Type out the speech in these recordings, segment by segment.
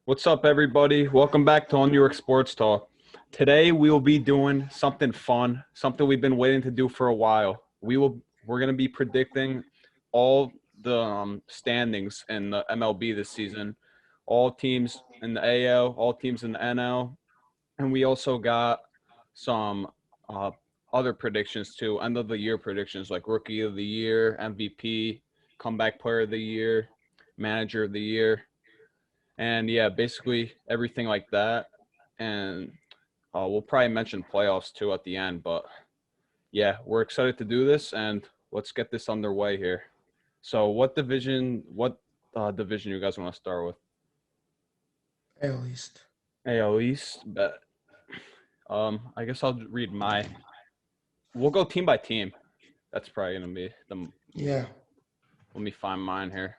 What's up, everybody? Welcome back to On New York Sports Talk. Today we will be doing something fun, something we've been waiting to do for a while. We're gonna be predicting all the standings in the MLB this season, all teams in the AL, all teams in the NL, and we also got some uh, other predictions too, end of the year predictions like Rookie of the Year, MVP, Comeback Player of the Year, Manager of the Year. And yeah, basically everything like that. And we'll probably mention playoffs too at the end. But yeah, we're excited to do this, and let's get this underway here. So, what division you guys want to start with? At least. AL East. Bet. I guess I'll read my. We'll go team by team. That's probably gonna be the. Yeah. Let me find mine here.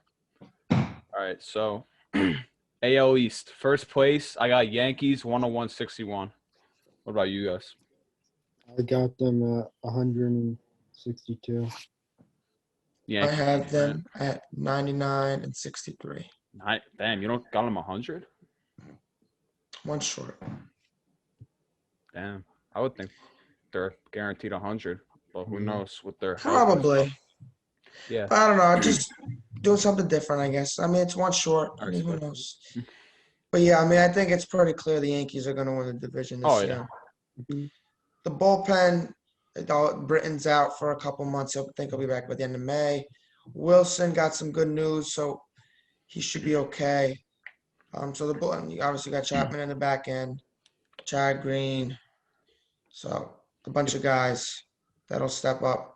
All right, so AL East, first place. I got Yankees 101-61. What about you guys? I got them at 162. I Yankees, have right? them at 99 and 63. Damn, you don't got them 100? One short. Damn, I would think they're guaranteed 100, but who knows with their health and Probably. stuff. Yeah, But I don't know. Just doing something different, I guess. I mean, it's one short. I I mean, who respect it. knows? But yeah, I mean, I think it's pretty clear the Yankees are going to win the division this Oh, yeah. year. Mhm. The bullpen, Britton's out for a couple months. I think he'll be back by the end of May. Wilson got some good news, so he should be okay. So the bullpen, you obviously got Chapman in the back end, Chad Green. So a bunch of guys that'll step up.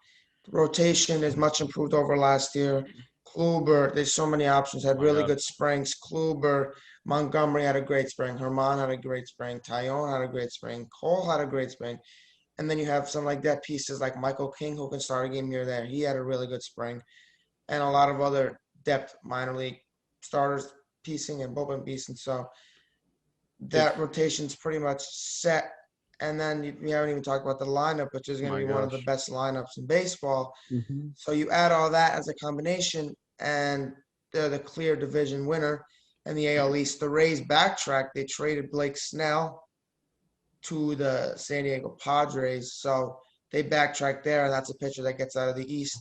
The rotation is much improved over last year. Kluber, there's so many options. Had Oh my really God. good springs. Kluber, Montgomery had a great spring. Herman had a great spring. Tyone had a great spring. Cole had a great spring. And then you have some like that pieces like Michael King who can start a game here or there. He had a really good spring. And a lot of other depth minor league starters piecing and bullpen piecing. So that rotation's pretty much set. And then we haven't even talked about the lineup, which is going to My be one of the gosh. best lineups in baseball. Mhm. So you add all that as a combination, and they're the clear division winner. And the AL East, the Rays backtrack. They traded Blake Snell to the San Diego Padres. So they backtrack there, and that's a pitcher that gets out of the East.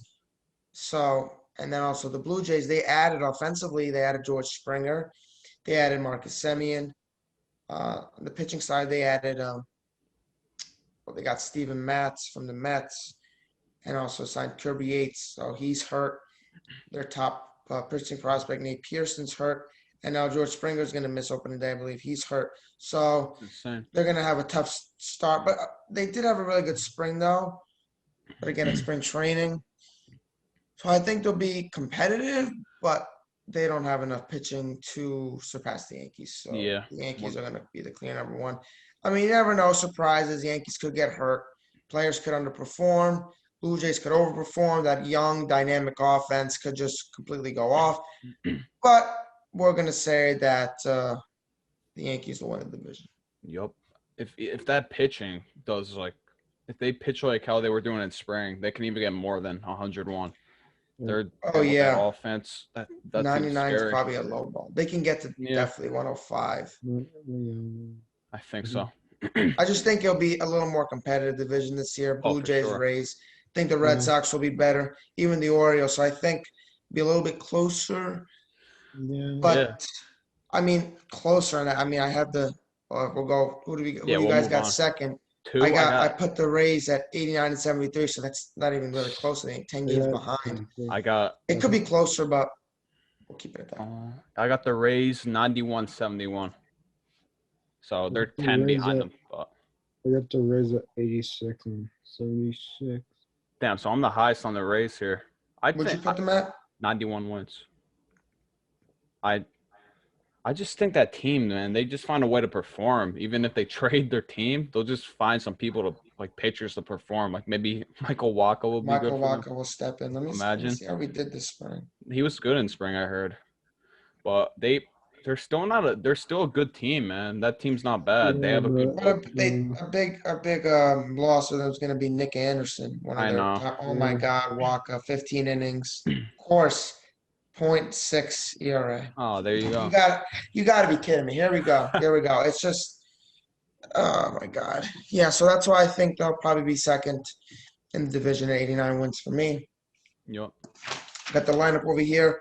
So, and then also the Blue Jays, they added offensively, they added George Springer. They added Marcus Semien. On the pitching side, they added they got Steven Matz from the Mets and also signed Kirby Yates. So he's hurt. Their top pitching prospect, Nate Pearson's hurt. And now George Springer's going to miss opening day, I believe. He's hurt. So Insane. they're going to have a tough start. But they did have a really good spring, though. But again, it's spring training. So I think they'll be competitive, but they don't have enough pitching to surpass the Yankees. So Yeah. the Yankees are going to be the clear number one. I mean, you never know. Surprises. Yankees could get hurt. Players could underperform. Blue Jays could overperform. That young, dynamic offense could just completely go off. But we're going to say that the Yankees will win the division. Yup. If that pitching does if they pitch like how they were doing in spring, they can even get more than 101. They're Oh, with that yeah. offense. That team's 99 is scary. probably a low ball. They can get to Yeah. definitely 105. I think so. I just think it'll be a little more competitive division this year. Oh, Blue for Jays, sure. Rays. I think the Red Yeah. Sox will be better. Even the Orioles. So I think be a little bit closer. Yeah. But Yeah. I mean, closer. And I mean, I have the. We'll go. Who do Yeah, you we'll guys move got on. second? Two, I put the Rays at 89 and 73. So that's not even really close. I think 10 games Yeah. behind. I got It could be closer, but we'll keep it at that. I got the Rays 91-71. So they're The 10 Rays behind at- them. But I got the Rays at 86 and 76. damn, so I'm the highest on the Rays here. I Would you think put them at? 91 wins. I just think that team, man, they just find a way to perform. Even if they trade their team, they'll just find some people to pitchers to perform. Like maybe Michael Waka will be Michael good for them. Walker will step in. Let me Imagine. see how we did this spring. He was good in spring, I heard. But they're still they're still a good team, man. That team's not bad. They Yeah, have a good but A big loss for them is going to be Nick Anderson, one of I their know. top. Oh my Yeah. God, Waka, 15 innings. Of course, .6 ERA. Oh, there you You go. got to be kidding me. Here we go. It's just, oh my God. Yeah, so that's why I think they'll probably be second in the division at 89 wins for me. Yep. Got the lineup over here.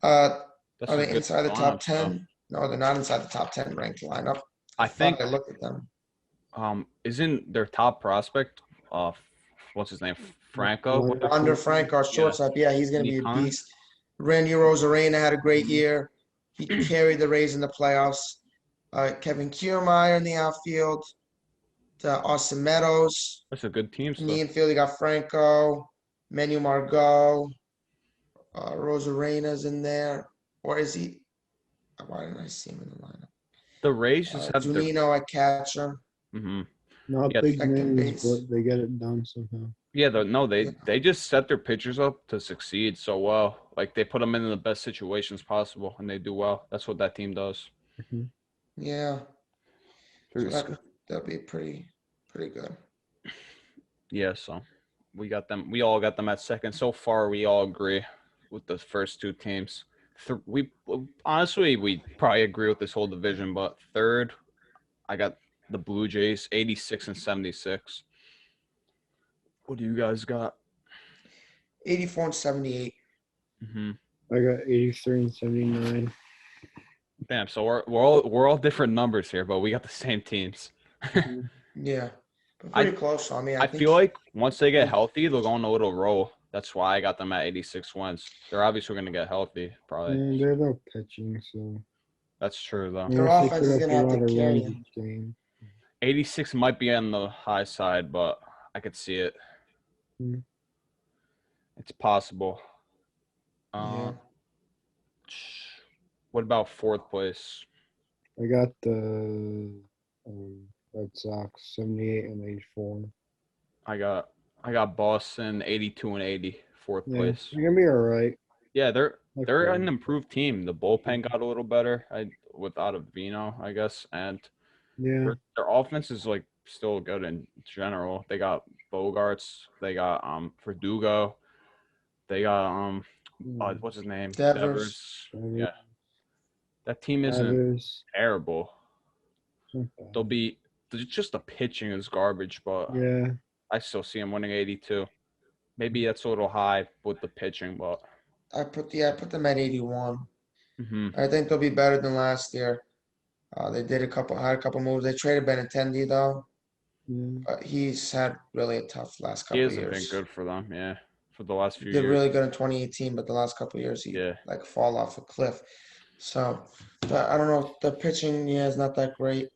That's Are a they good inside the top lineup stuff. 10? No, they're not inside the top 10 ranked lineup. I Thought think I looked at them. isn't their top prospect what's his name? Franco? What the Under Frank, our yeah. shortstop, yeah, he's going to Any be a time? beast. Randy Rosarena had a great Mhm. year. He carried the Rays in the playoffs. Kevin Kiermaier in the outfield. Austin Meadows. That's a good team In the stuff. infield, you got Franco, Manu Margot, Rosarena's in there. Or is he? Why didn't I see him in the lineup? The Rays just have their Zunino at catcher. Not Yeah, big Second names, base. but they get it done somehow. yeah, no, Yeah. they just set their pitchers up to succeed so well. Like they put them in the best situations possible, and they do well. That's what that team does. Mhm. Yeah. They're So just- that'll be pretty good. Yeah, so we got them. We all got them at second. So far, we all agree with the first two teams. We honestly we probably agree with this whole division, but third, I got the Blue Jays, 86 and 76. What do you guys got? 84 and 78. I got 83 and 79. Damn, so we're all different numbers here, but we got the same teams. Mhm. Yeah. But pretty close. I mean, I I think feel like once they get healthy, they'll go on a little roll. That's why I got them at 86 wins. They're obviously going to get healthy, probably. And they're no pitching, so That's true, though. Their unless they offense put is up gonna a have lot to of carry runs them. each game. 86 might be on the high side, but I could see it. Mhm. It's possible. Yeah. What about fourth place? I got the Red Sox 78 and 84. I got Boston 82 and 80, fourth Yeah, place. they're gonna be all right. Yeah, they're Okay. an improved team. The bullpen got a little better. Without a Vino, I guess, and Yeah. their offense is like still good in general. They got Bogarts. They got Verdugo. They got what's his name? Devers. Yeah, that team isn't Padres. terrible. Not bad. Just the pitching is garbage, but Yeah. I still see them winning 82. Maybe that's a little high with the pitching, but I put them at 81. mhm. I think they'll be better than last year. They had a couple moves. They traded Benintendi though, Yeah. but he's had really a tough last He couple of hasn't been years. good for them, yeah, for the last few Did years. really good in 2018, but the last couple of years he Yeah. like fall off a cliff. So, but I don't know. The pitching, yeah, is not that great.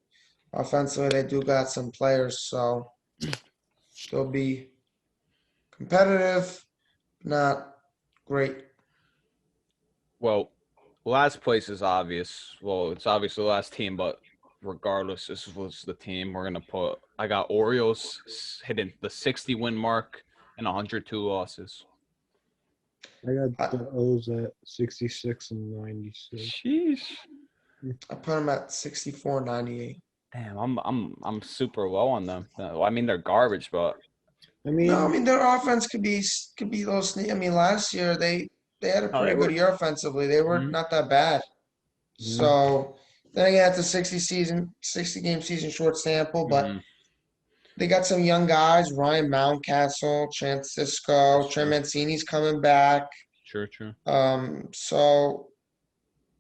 Offensively, they do got some players, so they'll be competitive, not great. Well, last place is obvious. Well, it's obviously the last team, but regardless, this was the team we're gonna put. I got Orioles hitting the 60 win mark and 102 losses. I got the O's at 66 and 96. Sheesh. I put them at 64, 98. Damn, I'm super low on them. I mean, they're garbage, but I No, I mean, mean their offense could be those. I mean, last year they had a No, they pretty good were- year offensively. They were Mhm. not that bad. Yeah. So then again, it's a 60 game season, short sample, but Mhm. they got some young guys: Ryan Mountcastle, Chance Cisco, That's Trey true. Mancini's coming back. True. So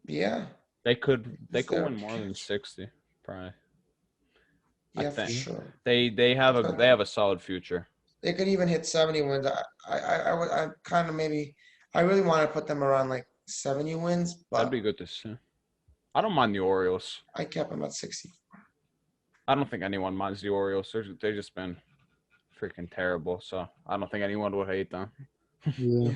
yeah, They could Is there win more than 60, probably. I yeah, for think sure. they have a solid future. They could even hit 70 wins. I kind of maybe I really want to put them around like 70 wins, That'd but be good to see. I don't mind the Orioles. I kept them at 60. I don't think anyone minds the Orioles. They've just been freaking terrible. So I don't think anyone would hate them. yeah.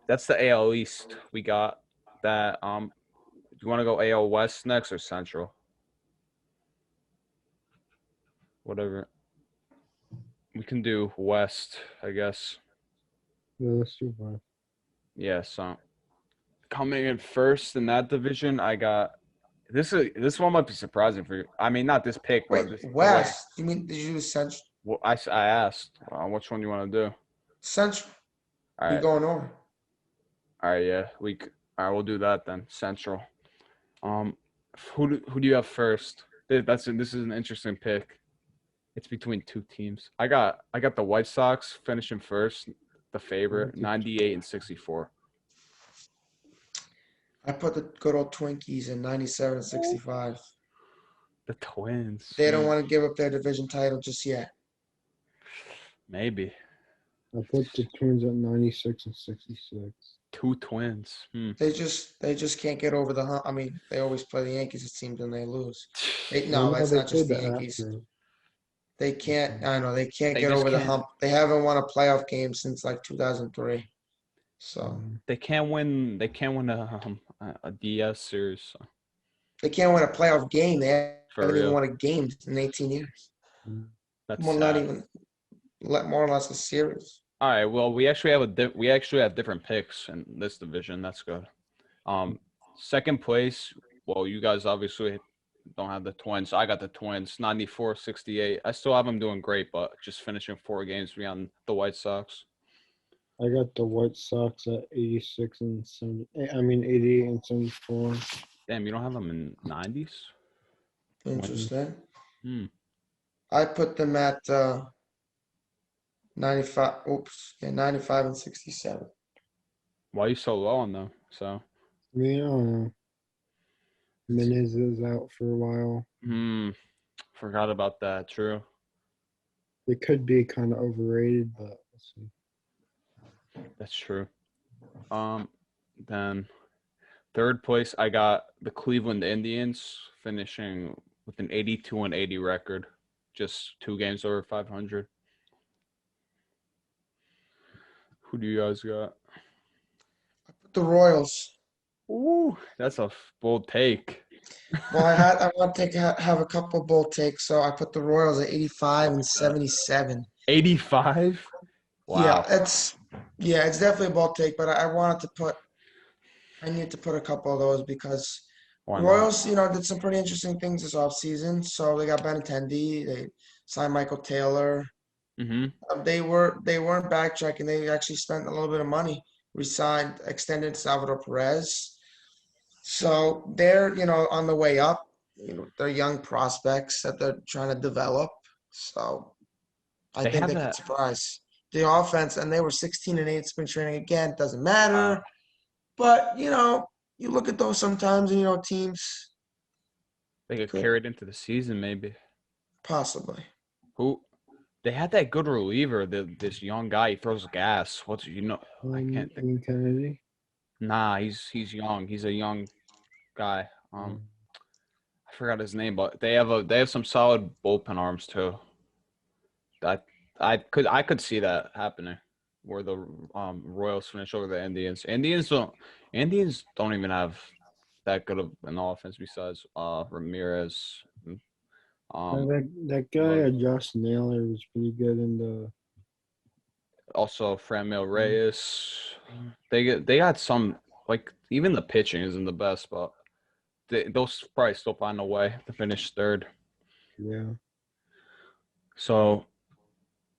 That's the AL East. We got that. Do you want to go AL West next or Central? Whatever. We can do West, I guess. Yeah, let's do that. Yeah. So coming in first in that division, I got this one might be surprising for you. I mean, not this pick, Wait, but the way. West? You mean did you do Central? Well, I asked which one you want to do. Central? All We right. going over? All right, yeah, all right, we'll do that then. Central. Um, who do you have first? This is an interesting pick. It's between two teams. I got the White Sox finishing first, the favorite, 98 and 64. I put the good old Twinkies in 97 and 65. The Twins. They don't want to give up their division title just yet. Maybe I put the Twins at 96 and 66. two Twins. They just can't get over the hump. I mean, they always play the Yankees, it seems, and they lose. No, No, it's they not just played the the Yankees. Astros. They can't. I know they can't They get just over the can't. hump. They haven't won a playoff game since like 2003. So They can't win. They can't win a DS or so. they can't win a playoff game. They For haven't even real. won a game in 18 years. That's Well, not sad. even. More or less a series. All right. Well, we actually have different picks in this division. That's good. Second place. Well, you guys obviously don't have the Twins. I got the Twins, 94-68. I still have them doing great, but just finishing 4 games beyond the White Sox. I got the White Sox at 86 and 70. I mean 88 and 74. Damn, you don't have them in 90s? Interesting. Hmm. I put them at 95. Oops. Yeah, 95 and 67. Why are you so low on them? So. I mean, I don't know. Menez is out for a while. Forgot about that. True. It could be kind of overrated, but let's see. That's true. Then third place, I got the Cleveland Indians finishing with an 82 and 80 record, just 2 games over 500. Who do you guys got? The Royals. Ooh, that's a bold take. Well, I want to have a couple bold takes, so I put the Royals at 85 and 77. 85? Wow. Yeah, it's definitely a bold take, but I need to put a couple of those because Why not? Royals, did some pretty interesting things this offseason. So they got Benintendi, they signed Michael Taylor. They weren't backtracking. They actually spent a little bit of money, extended Salvador Perez. So they're, on the way up. They're young prospects that they're trying to develop. So I think they could surprise the offense. And they were 16 and 8 spring training again. Doesn't matter. But, you look at those sometimes and, teams. They get carried into the season, maybe. Possibly. They had that good reliever, this young guy. He throws gas. I can't think. Kennedy? Nah, he's young. He's a young guy. I forgot his name, but they have some solid bullpen arms too. I could see that happening, where the Royals finish over the Indians. Indians don't even have that good of an offense besides Ramirez. That guy, Josh Naylor, was pretty good in the. Also, Franmil Reyes. They got some, like, even the pitching isn't the best, but they'll probably still find a way to finish third. Yeah. So,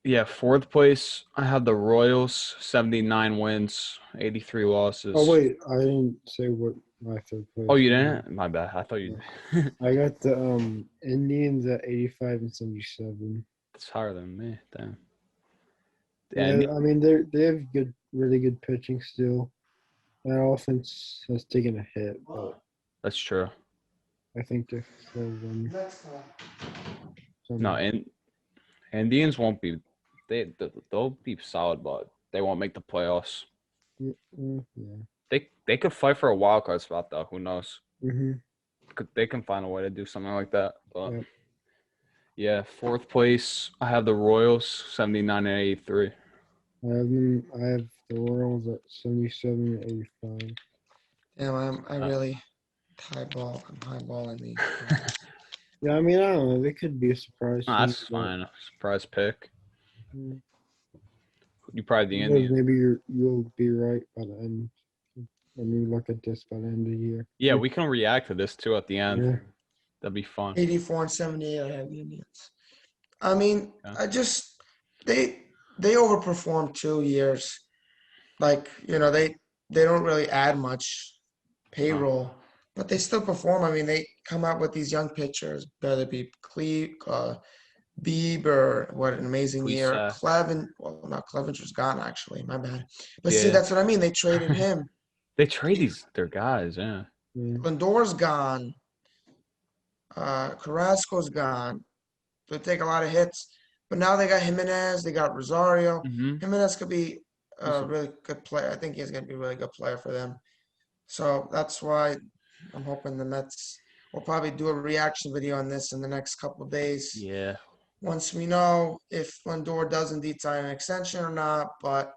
yeah, fourth place, I have the Royals, 79 wins, 83 losses. Oh, wait, I didn't say what my third place. Oh, you didn't? My bad. I thought you did. I got the Indians at 85 and 77. That's higher than me. Damn. Yeah, I mean they have really good pitching still. That offense has taken a hit, but that's true. I think they're still winning. No, and Indians won't be. They'll be solid, but they won't make the playoffs. Yeah. They could fight for a wild card spot though. Who knows? Mm-hmm. They can find a way to do something like that. But Yep. yeah, fourth place, I have the Royals, 79 and 83. I have the Orioles at 77 and 85. Damn, I really I'm highballing these. Yeah, I mean, I don't know. They could be a surprise. That's fine. Surprise pick. You probably the Because Indians. maybe you'll be right by the end. When we look at this by the end of the year. Yeah, we can react to this too at the end. Yeah. That'd be fun. 84 and 78, I have the Indians. I mean, Yeah. they overperformed 2 years. Like, they don't really add much payroll, but they still perform. I mean, they come out with these young pitchers, whether it be Bieber, what an amazing year. Please, Well, not Clevenger's gone actually, my bad. But see, yeah. that's what I mean. They traded him. They trade their guys, yeah. Yeah. Lindor's gone. Carrasco's gone. They take a lot of hits, but now they got Jimenez. They got Rosario. Mm-hmm. Jimenez could be a really good player. I think he's going to be a really good player for them. So that's why I'm hoping the Mets will probably do a reaction video on this in the next couple of days. Yeah. Once we know if Lindor does indeed sign an extension or not, but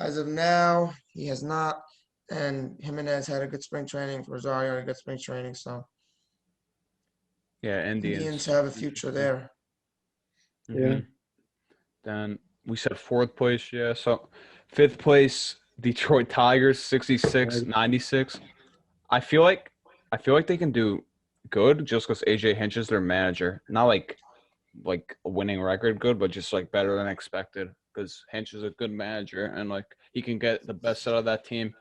as of now, he has not. And Jimenez had a good spring training. Rosario had a good spring training. So Yeah, Indians have a future there. Mm-hmm. Then we said fourth place, yeah. So fifth place, Detroit Tigers, 66-96. I feel like they can do good just because AJ Hinch is their manager. Not like a winning record good, but just like better than expected because Hinch is a good manager and like he can get the best out of that team.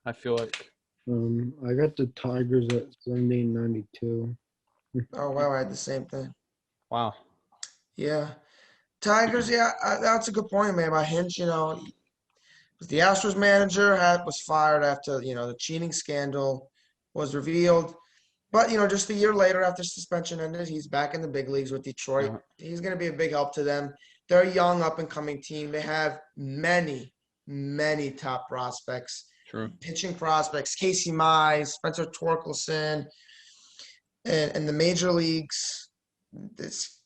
I feel like. I got the Tigers at 78-92. Oh, wow. I had the same thing. Wow. Yeah. Tigers, yeah, that's a good point, man. About Hinch, the Astros manager was fired after, the cheating scandal was revealed. But, just a year later after suspension ended, he's back in the big leagues with Detroit. He's going to be a big help to them. They're a young, up-and-coming team. They have many, many top prospects. True. Pitching prospects, Casey Mize, Spencer Torkelson, and the major leagues. This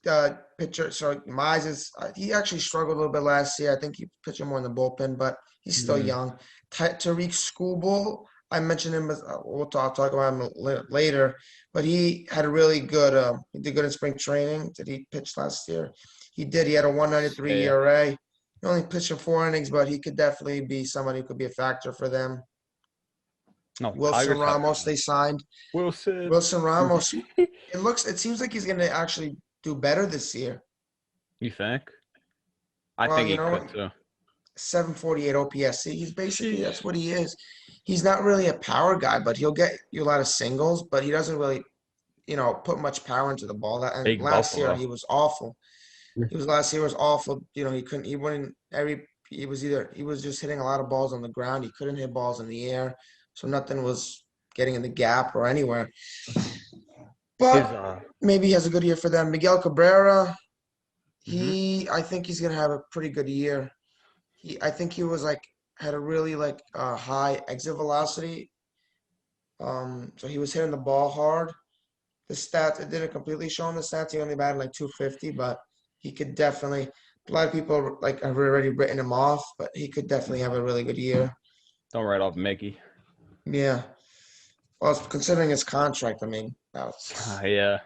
pitcher, so Mize he actually struggled a little bit last year. I think he pitched more in the bullpen, but he's still young. Tariq Skubal, I mentioned him. We'll talk about him later, but he had a really good. He did good in spring training. Did he pitch last year? He did. He had a 193 ERA. He only pitched in 4 innings, but he could definitely be somebody who could be a factor for them. No, Wilson Ramos, they signed. Wilson Ramos. It seems like he's going to actually do better this year. You think? I think he could too. 748 OPS. He's basically that's what he is. He's not really a power guy, but he'll get you a lot of singles, but he doesn't really, put much power into the ball. And last year he was awful. Last year was awful. He was just hitting a lot of balls on the ground. He couldn't hit balls in the air. So nothing was getting in the gap or anywhere. But maybe he has a good year for them. Miguel Cabrera, I think he's going to have a pretty good year. I think he was had a really high exit velocity. So he was hitting the ball hard. The stats, it didn't completely show him the stats. He only batted 250, but he could definitely, a lot of people have already written him off, but he could definitely have a really good year. Don't write off Mickey. Yeah. Well, considering his contract, I mean, yeah.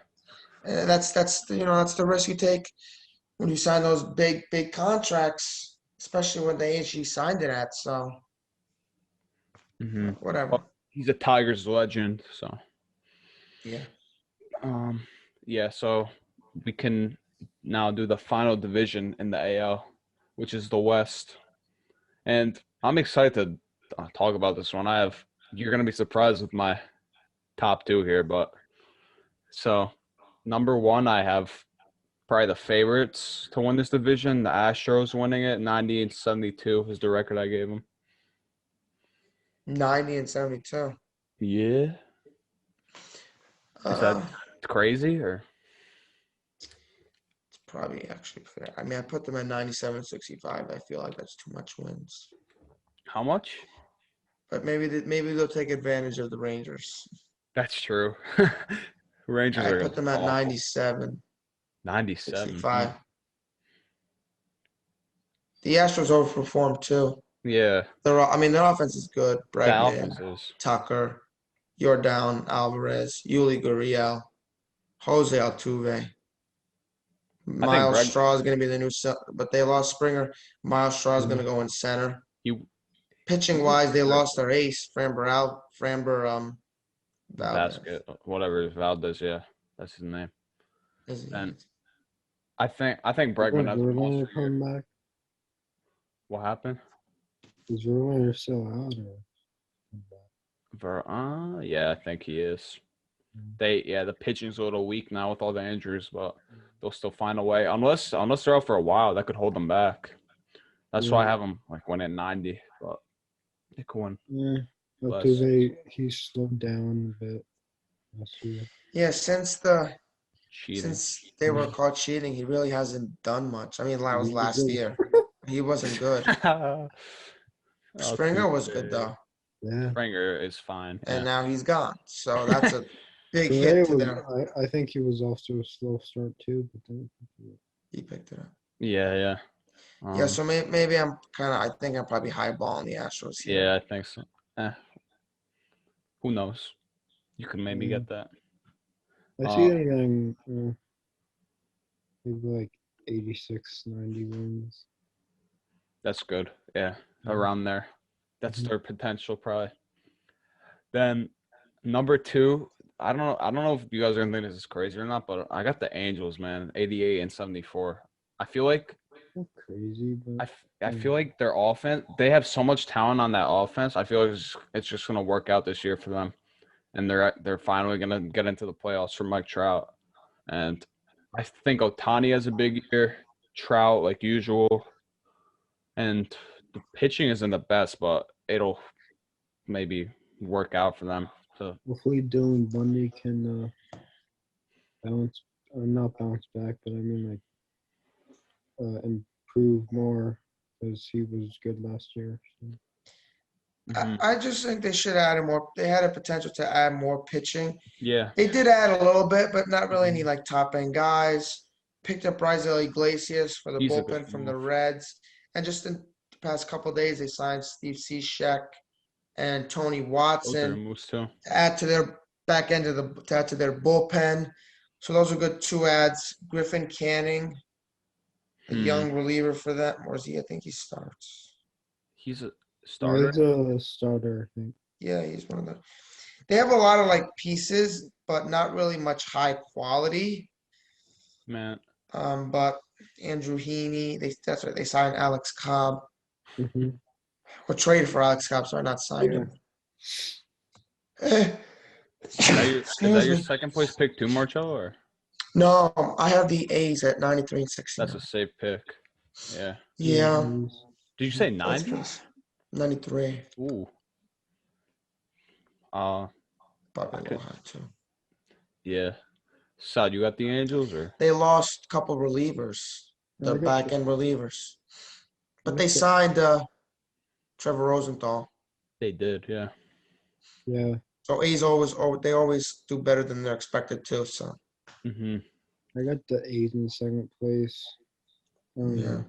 That's the risk you take when you sign those big contracts, especially when the age he signed it at. So, whatever. Well, he's a Tigers legend, so. Yeah. Yeah. So we can now do the final division in the AL, which is the West, and I'm excited to talk about this one. You're going to be surprised with my top 2 here, but so number 1, I have probably the favorites to win this division. The Astros winning it, 90-72 is the record I gave them. 90-72. Yeah. Is that crazy or? It's probably actually fair. I mean, I put them at 97-65. I feel like that's too much wins. How much? But maybe they'll take advantage of the Rangers. That's true. Rangers I put them at awful. 97. 97. 65. The Astros overperformed too. Yeah. Their offense is good. Bregman, Tucker, Yordan Alvarez, Yuli Gurriel, Jose Altuve. Miles Straw is going to be the new, but they lost Springer. Miles Straw is going to go in center. Pitching wise, they lost their ace, Framber Valdez. Valdez, yeah, that's his name. And I think Bregman has Verlander come back. What happened? Is Verlander still out? Yeah, I think he is. The pitching's a little weak now with all the injuries, but they'll still find a way. Unless they're out for a while, that could hold them back. That's why I have them like winning 90, but they could win Yeah, but less. he slowed down a bit last year. Yeah, Cheating. since they were caught cheating, he really hasn't done much. I mean, that was He last did. year. He wasn't good. Oh, Springer was touche. good though, Yeah. Springer is fine. and Yeah. now he's gone. So that's a big Today hit to was them. I think he was off to a slow start too, but then He picked it up. Yeah. Yeah, so maybe I think I'm probably highballing the Astros here. Yeah, I think so. Who knows? You could maybe get that. I see them getting maybe like 86, 90 wins. That's good. Yeah, around there. That's their potential probably. Then number 2, I don't know if you guys are gonna think this is crazy or not, but I got the Angels, man, 88 and 74. I feel like Not crazy, but I feel like their offense. They have so much talent on that offense. I feel like it's just gonna work out this year for them, and they're finally gonna get into the playoffs for Mike Trout. And I think Ohtani has a big year. Trout like usual, and the pitching isn't the best, but it'll maybe work out for them. So hopefully Dylan Bundy can not bounce back, but I mean like improve more because he was good last year. So. I just think they should add more. They had a potential to add more pitching. yeah, They did add a little bit, but not really any like top end guys. Picked up Raisel Iglesias for the he's a good bullpen from the move. Reds, and just in the past couple of days, they signed Steve Cishek and Tony Watson moves too. to add to their back end of to add to their bullpen. So those are good 2 adds. Griffin Canning, a young reliever for them, or is he? I think he starts. He's a starter. He's a starter, I think. Yeah, he's one of the. They have a lot of like pieces, but not really much high quality. Man, But Andrew Heaney, that's right. They signed Alex Cobb, or traded for Alex Cobb. Sorry, not signed him. is that Excuse your me. second place pick too, Marcello? Or No, I have the A's at 93 and 69. that's a safe pick. Yeah. Yeah, Did you say that's 90? nice. 93. Ooh. Probably a little high too. Yeah. Sad, you got the Angels or? They lost a couple relievers, the back end relievers, but they signed Trevor Rosenthal. They did, yeah. Yeah. So A's always do better than they're expected to. So. I got the A's in second place. Yeah.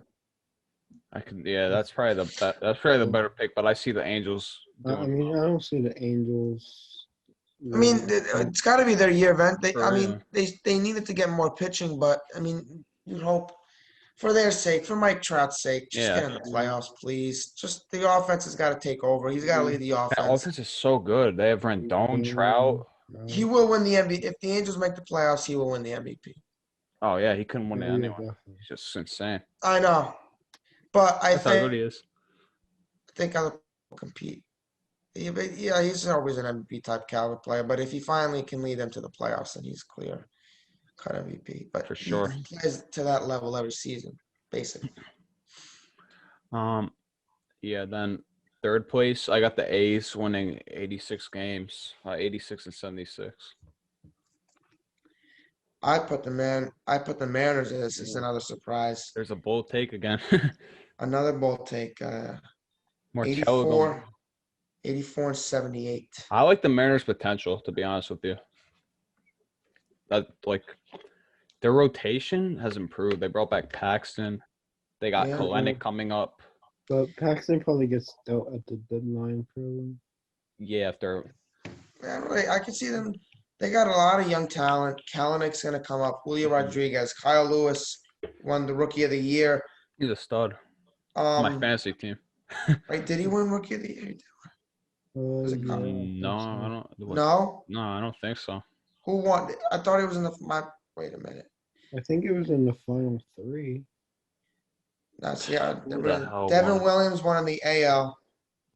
That's probably the better pick, but I see the Angels I mean, I don't see the Angels. I mean, it's got to be their year event. They needed to get more pitching, but I mean, you'd hope for their sake, for Mike Trout's sake, just get in the playoffs, please. Just the offense has got to take over. He's got to lead the offense. That offense is so good. They have Rendon, Trout. He will win the MVP. If the Angels make the playoffs, he will win the MVP. Oh yeah, he couldn't win it anyway. He's just insane. I know, but That's how good he is. I think I'll compete. Yeah, he's always an MVP type caliber player. But if he finally can lead them to the playoffs, then he's clear cut MVP. But for sure, he plays to that level every season, basically. Yeah. Then third place, I got the A's winning 86 games, 86 and 76. I put the Mariners in. This is another surprise. There's a bold take again. Another bold take. 84 and 78. I like the Mariners' potential, to be honest with you. That their rotation has improved. They brought back Paxton. They got Kalenic coming up. But Paxton probably gets dealt at the deadline, probably. Yeah, if they're. I can see them. They got a lot of young talent. Kalenic's going to come up. Julio Rodriguez, Kyle Lewis won the Rookie of the Year. He's a stud. My fantasy team. Right? Did he win Rookie of the Year? No, I don't. No? No, I don't think so. Who won? I thought he was in the. Wait a minute. I think it was in the final 3. Devin Williams won in the AL.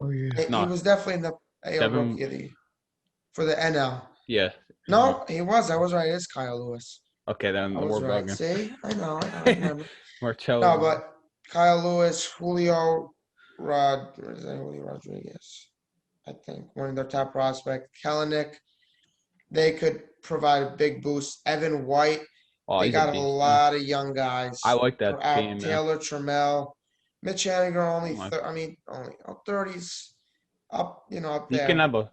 Oh yeah. He was definitely in the. AL Devin- Rookie of the for the NL. Yeah. No, he was. I was right. It is Kyle Lewis. Okay, then I we're was right. bugging. See, I know. I remember. Marcello. No, but Kyle Lewis, Julio Rodriguez, I think one of their top prospects. Kellenic, they could provide a big boost. Evan White, Oh, they he's got a a beast. lot of young guys. I like that They're out. team, man. Taylor Trammell, Mitch Haniger only. Oh my- only 30s up. Up He there. can have a.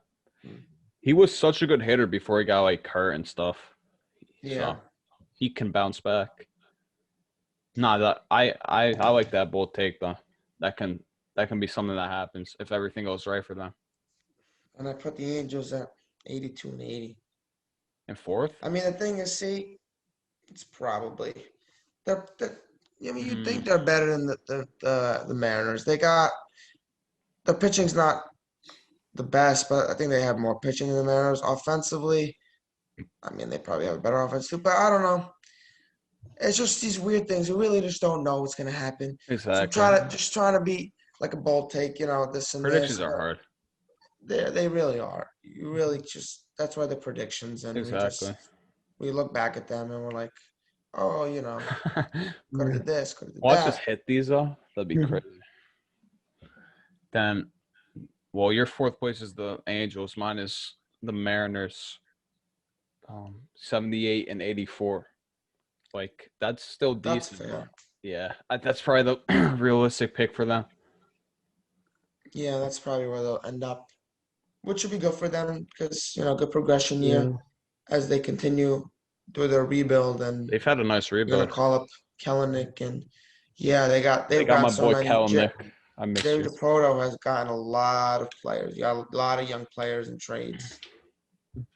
He was such a good hitter before he got like hurt and stuff. Yeah. So he can bounce back. Nah, that I like that bold take though. That can be something that happens if everything goes right for them. And I put the Angels at 82 and 80. And fourth? I mean, the thing is, see, it's probably they're you'd think Mm. they're better than the Mariners. They got the pitching's not the best, but I think they have more pitching than the Mariners. Offensively, I mean, they probably have a better offense too, but I don't know. It's just these weird things. We really just don't know what's gonna happen. So I'm Exactly. trying to be like a bold take, this and Predictions this. are hard. They really are. You really just that's why the predictions and Exactly. we look back at them and we're like, oh, could have did this, could have did Let's that. just hit these though. That'd be crazy. Then, well, your fourth place is the Angels. Mine is the Mariners. 78 and 84. Like that's still That's decent. fair. But yeah, that's probably the realistic pick for them. Yeah, that's probably where they'll end up, which would be good for them because good progression year as they continue through their rebuild, and They've had a nice you're gonna rebuild. call up Kellenic, and They got my boy Kellenic. I miss Jerry you. DeProto has gotten a lot of players. You got a lot of young players in trades.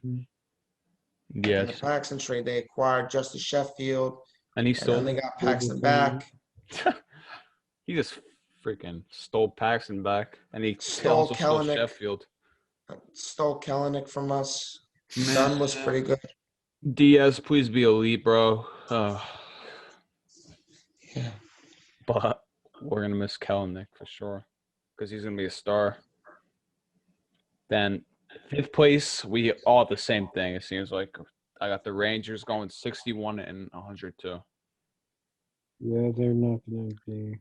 In the Yes, Paxton trade, they acquired Justice Sheffield, and he and still then they got Paxton back. he just freaking stole Paxton back, and he Stole also stole Kellenic. Sheffield. Stole Kellenic from us. Man. Dunn was pretty good. Diaz, please be elite, bro. Yeah. But we're gonna miss Kellenic for sure because he's gonna be a star. Then fifth place, we all have the same thing. It seems like I got the Rangers going 61 and 102. Yeah, they're not gonna be.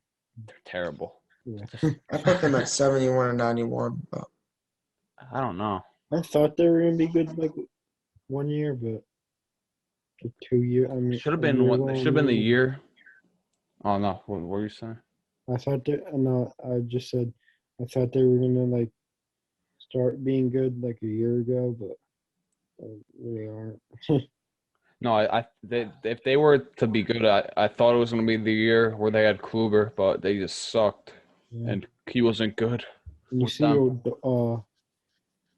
They're terrible. Yeah. I put them at 71 and 91, but I don't know. I thought they were gonna be good like 1 year, but for 2 years. I mean, Should have been one. Should have been the year. Oh no! What were you saying? I thought they. No, I just said I thought they were gonna like start being good like a year ago, but they aren't. No, if they were to be good, I thought it was going to be the year where they had Kluber, but they just sucked, and he wasn't good. And you see, Odor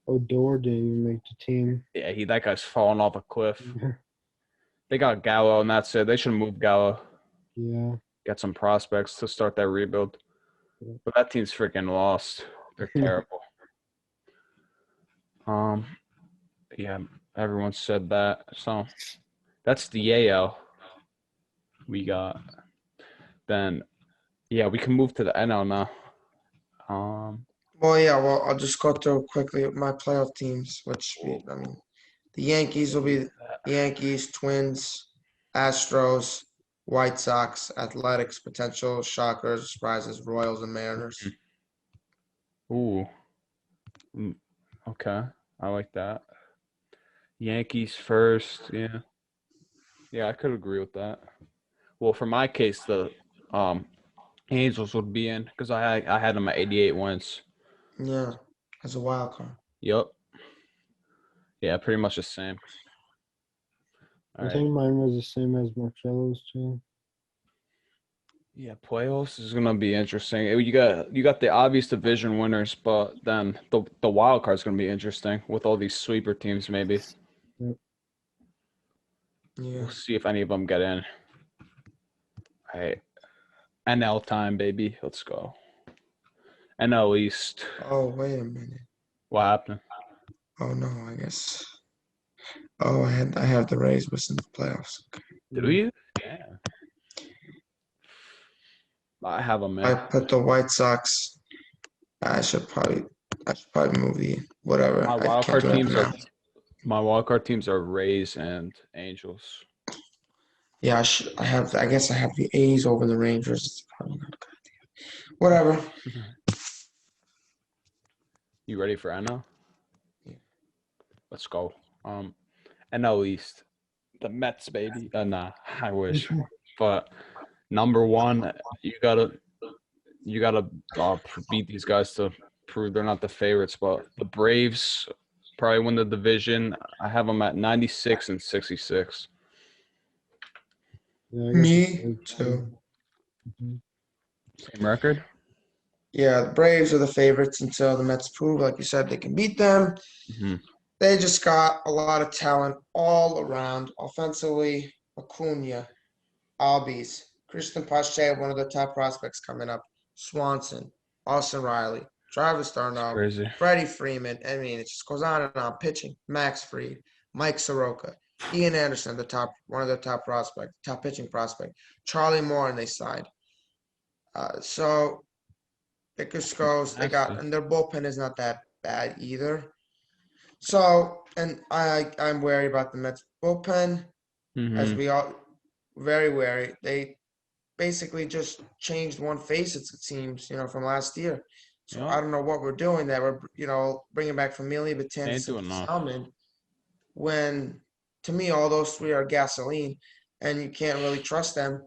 didn't even make the team. Yeah, that guy's falling off a cliff. They got Gallo, and that's it. They should move Gallo. Yeah. Get some prospects to start that rebuild. Yeah. But that team's freaking lost. They're terrible. Yeah, everyone said that. So that's the AL we got. Then, yeah, we can move to the NL now. Well, I'll just go through quickly my playoff teams, the Yankees will be the Yankees, Twins, Astros, White Sox, Athletics, potential shockers, surprises, Royals, and Mariners. Ooh. Okay. I like that. Yankees first, yeah. Yeah, I could agree with that. Well, for my case, the Angels would be in because I had them at 88 wins. Yeah, as a wild card. Yep. Yeah, pretty much the same. I think mine was the same as Marcello's too. Yeah, playoffs is gonna be interesting. You got the obvious division winners, but then the wild card is gonna be interesting with all these sweeper teams. Maybe. Yep. Yeah. We'll see if any of them get in. All right, NL time, baby. Let's go. NL East. Oh, wait a minute. What happened? Oh no, I guess. Oh, I have the Rays missing the playoffs. Do you? Yeah. I have them, I man. put the White Sox. I should probably I should probably move the whatever. My I wild can't card do anything teams are now. my wild card teams are Rays and Angels. Yeah, I have. I guess I have the A's over the Rangers. It's probably not a good idea. Whatever. You ready for NL? Yeah. Let's go. NL East, the Mets, baby. Nah, I wish, but number one, you gotta beat these guys to prove they're not the favorites. But the Braves probably win the division. I have them at 96 and 66. Yeah, I got the Me Braves too. Mhm. Same record. Yeah, the Braves are the favorites until the Mets prove, like you said, they can beat them. Hmm. They just got a lot of talent all around. Offensively, Acuna, Albies, Christian Pache, one of the top prospects coming up. Swanson, Austin Riley, Travis It's Darno, crazy. Freddie Freeman. I mean, it just goes on and on. Pitching, Max Fried, Mike Soroka, Ian Anderson, one of the top prospects, top pitching prospect. Charlie Moore, and they signed. So it just goes. They got, Nasty. and their bullpen is not that bad either. So, and I'm wary about the Mets bullpen, as Hmm. we all very wary. They basically just changed one face, it seems, from last year. So Yep. I don't know what we're doing there. We're, bringing back Familia, They Batanzas, ain't and doing enough. Salmon, when to me all those three are gasoline, and you can't really trust them.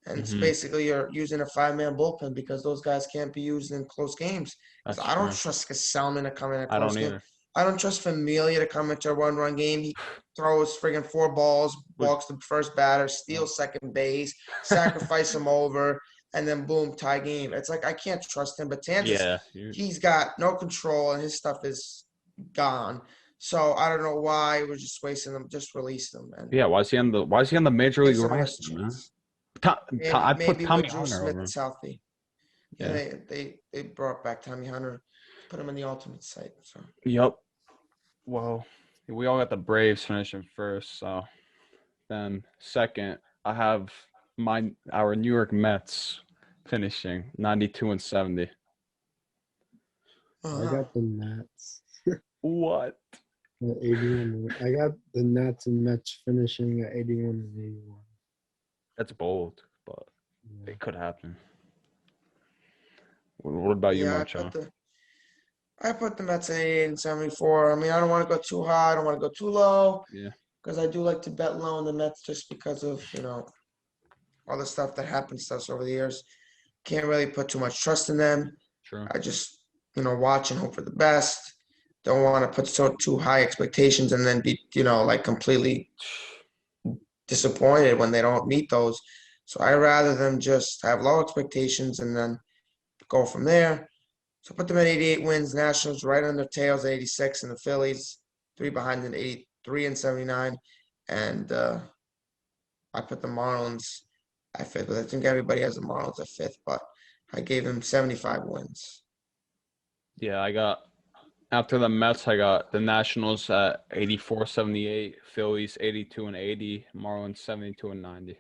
And it's Hmm. basically you're using a five-man bullpen because those guys can't be used in close games. Because That's I don't true. trust Salmon to come in a I close don't game. either. I don't trust Familia to come into a one-run game. He throws friggin' four balls, Would walks the first batter, yep. steals second base, sacrifice him over, and then boom, tie game. It's like I can't trust him. But Tansis, Yeah. he's got no control and his stuff is gone. So I don't know why we're just wasting them. Just release them and Yeah. Why is he on the major give league somebody else roster, a man? chance. Maybe I put maybe when Tommy Drew Hunter Smith over him. is healthy. Yeah, Yeah. they brought back Tommy Hunter, put him in the ultimate site. So Yep. Well, we all got the Braves finishing first. So then second, I have our New York Mets finishing 92 and 70. I uh-huh. got the Nats What? at 81. I got the Nats and Mets finishing at 81 and 81. That's bold, but Yeah. it could happen. What about you, Yeah, Marcho? I put the Mets at 88 and 74. I mean, I don't want to go too high, I don't want to go too low Yeah. because I do like to bet low on the Mets just because of all the stuff that happens to us over the years. Can't really put too much trust in them. True. I just watch and hope for the best. Don't want to put too high expectations and then be like completely disappointed when they don't meet those. So I rather them just have low expectations and then go from there. So put them at 88 wins. Nationals right on their tails at 86, and the Phillies three behind at 83 and 79. And I put the Marlins at fifth, but I think everybody has the Marlins at fifth. But I gave them 75 wins. Yeah, I got after the Mets, I got the Nationals at 84, 78, Phillies 82 and 80, Marlins 72 and 90.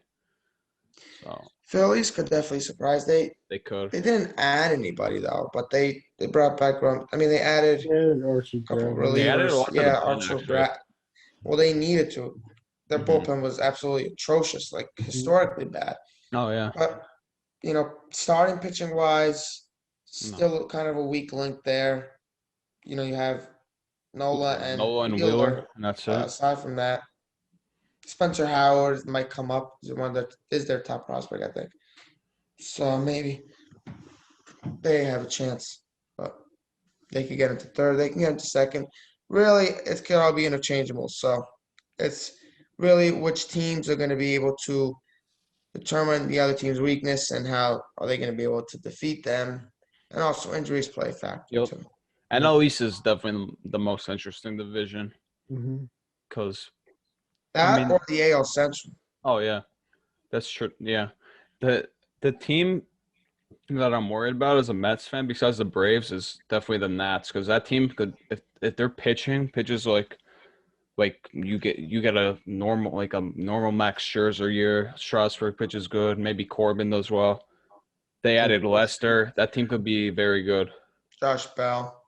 So Phillies could definitely surprise. They they could. they didn't add anybody though, but they brought back. I mean, they added And Archie a couple Bradley. They added a relievers. lot to the Yeah, pen, Archer actually. Brat. Well, they needed to. Their Hmm. bullpen was absolutely atrocious, like Mhm. historically bad. Oh, yeah. But starting pitching wise, No. still kind of a weak link there. You have Nola and Nola and Wheeler, Wheeler. and that's it. Aside from that, Spencer Howard might come up. He's the one that is their top prospect, I think. So maybe they have a chance, but they could get into third. They can get into second. Really, it could all be interchangeable. So it's really which teams are going to be able to determine the other team's weakness and how are they going to be able to defeat them. And also injuries play a factor Yep. too. NL East is definitely the most interesting division Mhm. because, I That mean, or the AL Central. oh, yeah, that's true. Yeah. The team that I'm worried about as a Mets fan, besides the Braves, is definitely the Nats because that team could, if their pitching pitches like you get a normal Max Scherzer year. Strasburg pitches good. Maybe Corbin does well. They added Lester. That team could be very good. Josh Bell.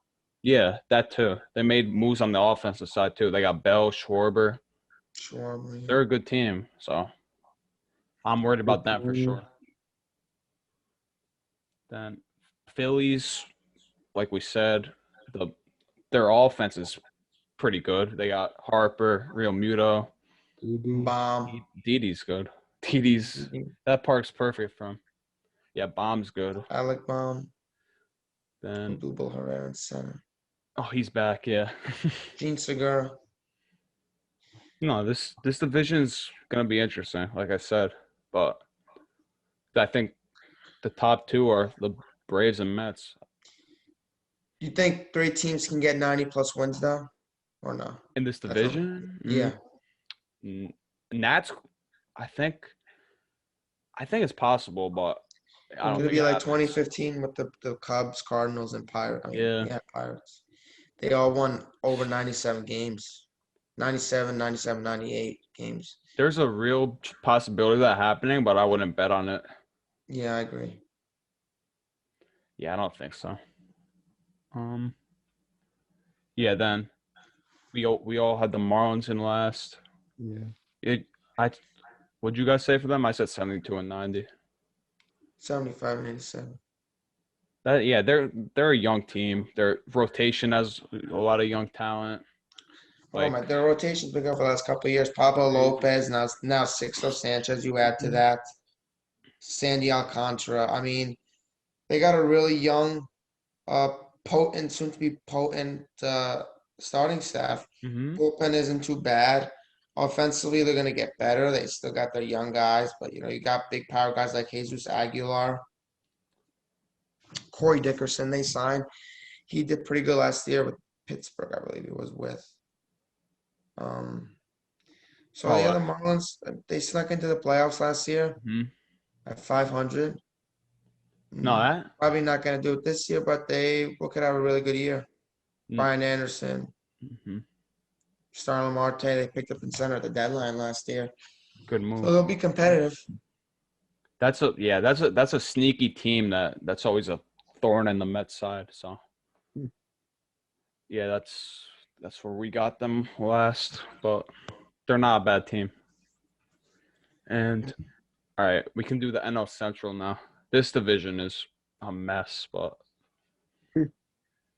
Yeah, that too. They made moves on the offensive side too. They got Bell, Schwarber. Sure. They're a good team, so I'm worried about them for sure. Then Phillies, like we said, their offense is pretty good. They got Harper, Real Muto. Bomb. Didi's good. Didi's that park's perfect for him. Yeah, Bomb's good. Alec Bomb. Then Odubel Herrera in center. he's back. Yeah. Gene Segura. No, this division's gonna be interesting, like I said, but I think the top two are the Braves and Mets You think 3 teams can get 90+ wins though, or no? in this division. Yeah. Nats, I think it's possible, but I don't It'll think be it like happens. 2015 with the Cubs, Cardinals, and Pirates. Yeah. Pirates. They all won over 97 games. 97, 97, 98 games. There's a real possibility of that happening, but I wouldn't bet on it. Yeah, I agree. Yeah, I don't think so. Yeah, then we all had the Marlins in last. Yeah. What'd you guys say for them? I said 72 and 90. 75 and 87. They're a young team. Their rotation has a lot of young talent. Their rotation's been good for the last couple of years. Pablo Lopez, now Sixto Sanchez, you add to that. Sandy Alcantara. I mean, they got a really young, potent, soon to be potent starting staff. Bullpen isn't too bad. Offensively, they're gonna get better. They still got their young guys, but you got big power guys like Jesus Aguilar, Corey Dickerson. They signed. He did pretty good last year with Pittsburgh, I believe he was with. So the other Marlins, they snuck into the playoffs last year at 500. No, Probably not going to do it this year, but they could have a really good year. Brian Anderson, Starlin Marte, they picked up in center at the deadline last year. Good move. So they'll be competitive. That's a sneaky team that's always a thorn in the Mets side. So yeah, that's where we got them last, but they're not a bad team. And all right, we can do the NL Central now. This division is a mess, but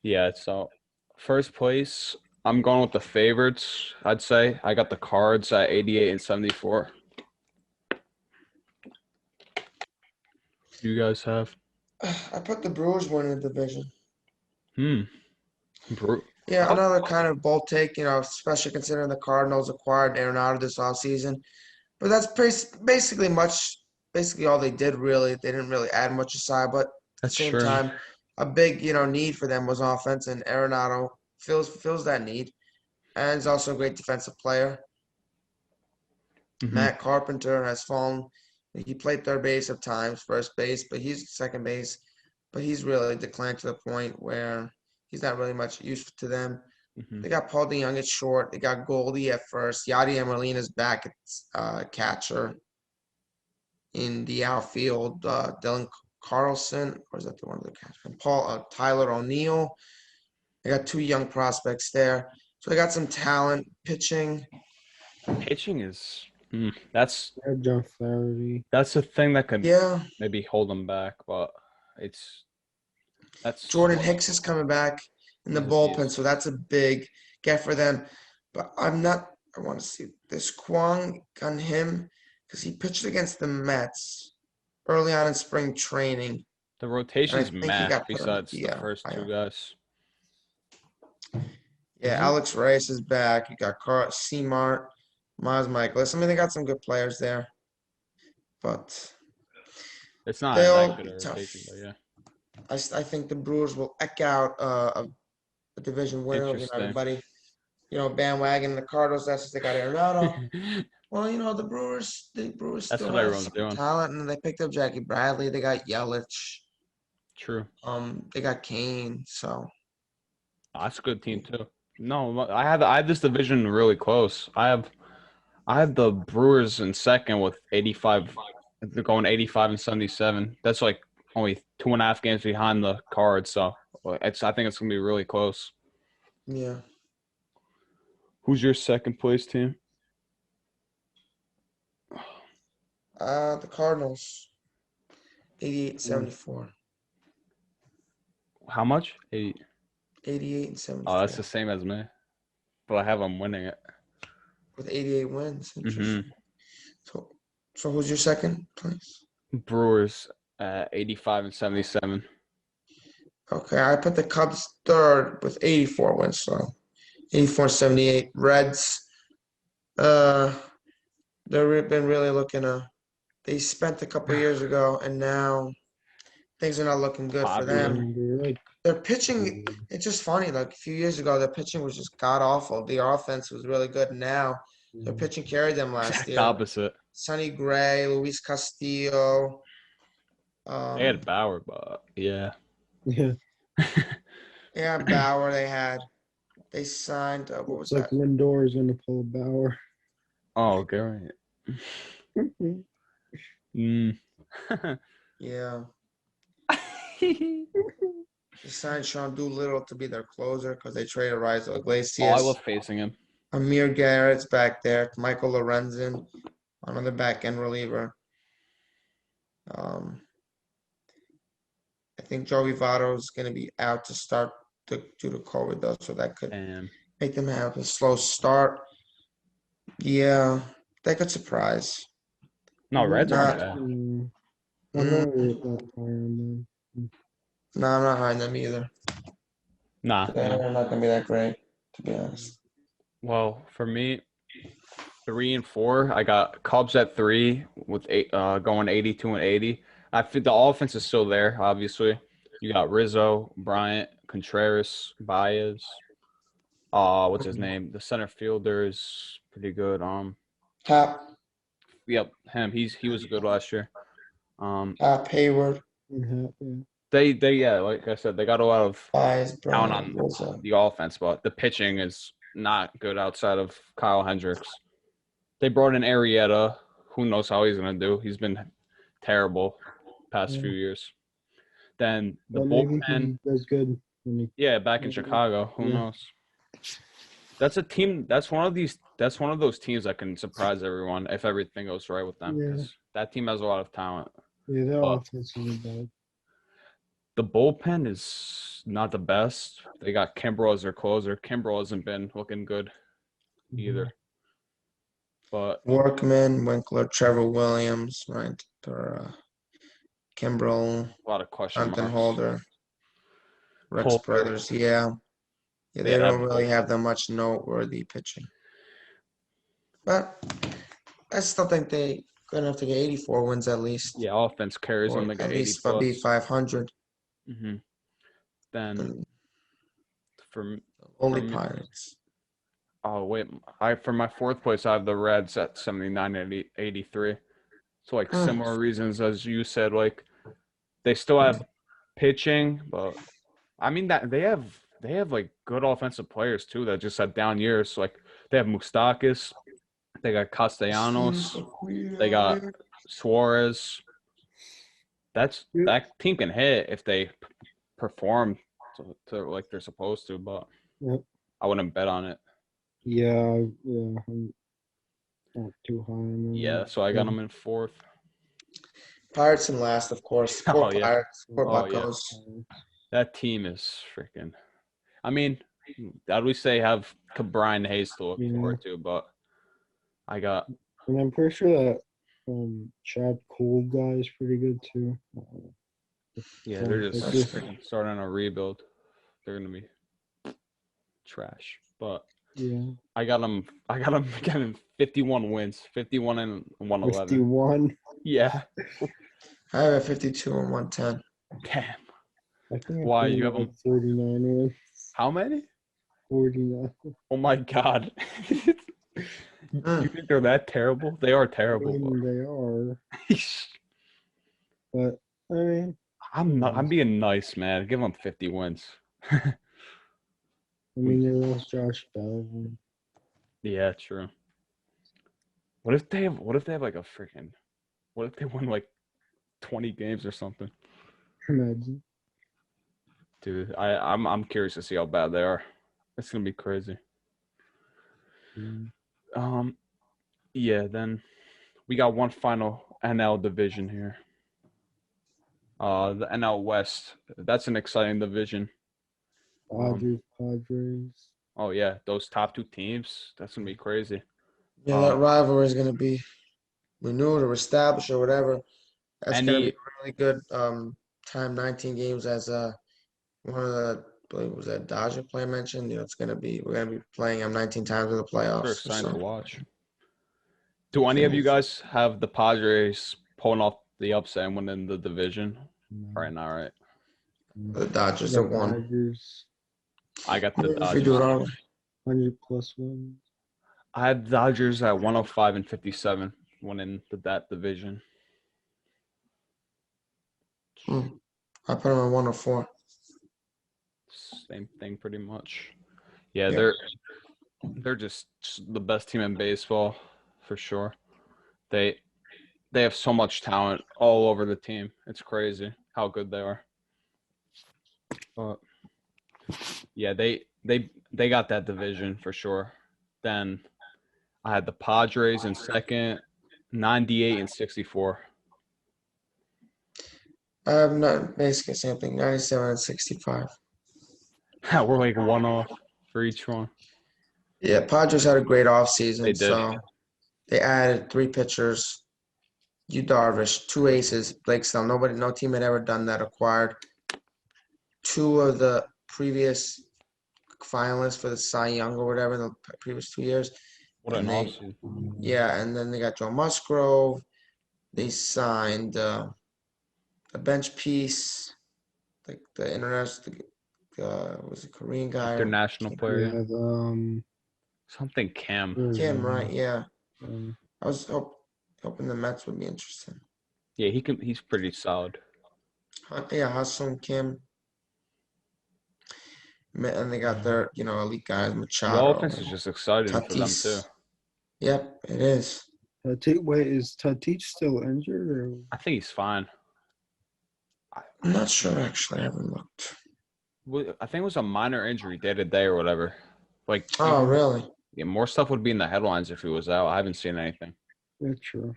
yeah. So first place, I'm going with the favorites. I'd say I got the Cards at 88 and 74. You guys have? I put the Brewers winning the division. Yeah, another kind of bold take, especially considering the Cardinals acquired Arenado this offseason. But that's basically all they did, really. They didn't really add much aside, but at the same time, a big, need for them was offense, and Arenado fills that need. And he's also a great defensive player. Matt Carpenter has fallen. He played third base at times, first base, but he's second base. But he's really declined to the point where he's not really much use to them. They got Paul DeJong at short. They got Goldie at first. Yadier Molina's back at catcher. In the outfield, Dylan Carlson, or is that the one of the catchers? Tyler O'Neill. They got 2 young prospects there. So they got some talent. Pitching is that's John Flaherty. That's the thing that could maybe hold them back, but that's Jordan Hicks is coming back in the bullpen, so that's a big get for them. But I want to see this Kwang on him because he pitched against the Mets early on in spring training. The rotation's mad besides the first 2 guys. Yeah, Alex Reyes is back. You got Carl Seamart, Miles Michaelis. I mean, they got some good players there, but it's not that good a rotation. But yeah, I think the Brewers will eke out a division winner. Everybody, bandwagon the Cardinals. That's just they got Arenado. Well, the Brewers still have some talent, and they picked up Jackie Bradley. They got Yelich. True. They got Kane. So that's a good team too. No, I have this division really close. I have the Brewers in second with 85. They're going 85 and 77. That's like only 2.5 games behind the Cards. So I think it's gonna be really close. Yeah. Who's your second place team? The Cardinals, 88-74. How much? 8. 88 and Oh, that's 74 the same as me. But I have them winning it. with 88 wins. Mm-hmm. Interesting. So, so who's your second place? Brewers at 85 and 77. Okay, I put the Cubs third with 84 wins, so 84-78. Reds, uh, they've been really looking they spent a couple years ago, and now things are not looking good for Popular. them. They're like, Their pitching, it's just funny. Like a few years ago, their pitching was just god awful. The offense was really good. Now their pitching carried them last Exact year. opposite. Sonny Gray, Luis Castillo. They had Bauer, but yeah. yeah. Yeah, Bauer. They signed. What was It's like that? Lindor is gonna pull a Bauer. Oh, great. Mm. Yeah, they signed Sean Doolittle to be their closer because they traded Rizzo Oh, I Iglesias. love facing him. Amir Garrett's back there. Michael Lorenzen, another back end reliever. I think Joey Votto is going to be out to start due to COVID, though, so that could And make them have a slow start. Yeah, they could surprise. no, Reds aren't Not, bad. I'm mm, not really that high on them. no, I'm not behind them either. Nah, They're no. not going to be that great, to be honest. Well, for me, 3 and 4, I got Cubs at 3 with going 82 and 80. I think the offense is still there. Obviously, you got Rizzo, Bryant, Contreras, Baez. What's his name? The center fielder is pretty good. Hap, Yep, him. He was good last year. Hayward, Yeah. They yeah, like I said, they got a lot of Baez, talent Bryant, on Rizzo. the offense, but the pitching is not good outside of Kyle Hendricks. They brought in Arrieta. Who knows how he's gonna do? He's been terrible past few years. Then the But maybe bullpen, he does good when he. yeah, back in Chicago. Who Yeah. knows? That's a team. That's one of these. That's one of those teams that can surprise everyone if everything goes right with them. Yeah. Because that team has a lot of talent. Yeah, their But offense isn't bad. the bullpen is not the best. They got Kimbrel as their closer. Kimbrel hasn't been looking good either. But Workman, Winkler, Trevor Williams, right? Or Kimbrel, a lot of question Jonathan marks. Holder, Rex Holder, Brothers. Yeah, they yeah, don't that really have that much noteworthy pitching. But I still think they good enough to get 84 wins at least, yeah, offense carries or them. They got at 80 least they'll be plus. 500. Mm-hmm. Then And for only me, Pirates. oh wait, for my fourth place, I have the Reds at 79 and 83. So like similar reasons as you said. Like they still have pitching, but I mean that they have like good offensive players too that just had down years. Like they have Moustakis, they got Castellanos, they got Suarez. That team can hit if they perform to like they're supposed to, but Yep. I wouldn't bet on it. Yeah. I'm not too high on them. Yeah, so I got them in fourth. Pirates in last, of course. Poor Oh yeah, Pirates, poor oh yeah. Buccos. That team is freaking. I mean, at least they have Brian Hayes to look forward to, but I got. And I'm pretty sure that Chad Cole guy is pretty good too. Yeah, they're just Texas. freaking starting a rebuild. They're gonna be trash, but Yeah. I got them. Getting 51 wins, 51 and 111. 51. Yeah. I have a 52 and 110. Damn. I think Why you have them? 49 wins. How many? 49. Oh my god. You think they're that terrible? They are terrible. I mean, they are. But I mean, I'm being nice, man. Give them 50 wins. I mean, they lost Josh Bell. Yeah, true. What if they have like a freaking? What if they won like 20 games or something? Imagine. Dude, I'm curious to see how bad they are. It's gonna be crazy. Mm. Yeah. Then we got one final NL division here. The NL West. That's an exciting division. Padres. Oh yeah, those top two teams. That's gonna be crazy. Yeah, that rivalry is going to be renewed or established or whatever. That's going to be Any a really good time. 19 games as one of the, I believe it was that Dodger player mentioned. It's going to be we're going to be playing them 19 times in the They're playoffs. exciting So to watch. Do any of you guys have the Padres pulling off the upset and winning the division? Probably not, right? the Dodgers The have won. Dodgers. I got the If we do Dodgers. it our way. 100+ wins. I have Dodgers at 105 and 57 winning that division. I put them at 104. Same thing, pretty much. Yeah, Yeah. they're just the best team in baseball for sure. They have so much talent all over the team. It's crazy how good they are. But yeah, they got that division for sure. Then I had the Padres in second, 98 and 64. I have not basically the same thing. 97 and 65. We're like one off for each one. Yeah, Padres had a great They offseason, did. so they added 3 pitchers. Yu Darvish, 2 aces, Blake Snell. No team had ever done that. Acquired 2 of the previous finalists for the Cy Young or whatever in the previous 2 years. What an And they, offseason. yeah, and then they got Joe Musgrove. They signed a bench piece, like the international, was a Korean guy. International player. We have Something Cam. Kim, right? Yeah. um, I was hoping the Mets would be interested. Yeah, he's pretty solid. Yeah, Ha-Sung Kim. And they got their, elite guys, The Machado. offense is just exciting for them too. Tatis. Yep, it is. Wait, is Tatis still injured? Or? I think he's fine. I'm not sure, actually. I haven't looked. I think it was a minor injury day to day or whatever. Like, Oh, really? yeah, more stuff would be in the headlines if he was out. I haven't seen anything. Yeah, true.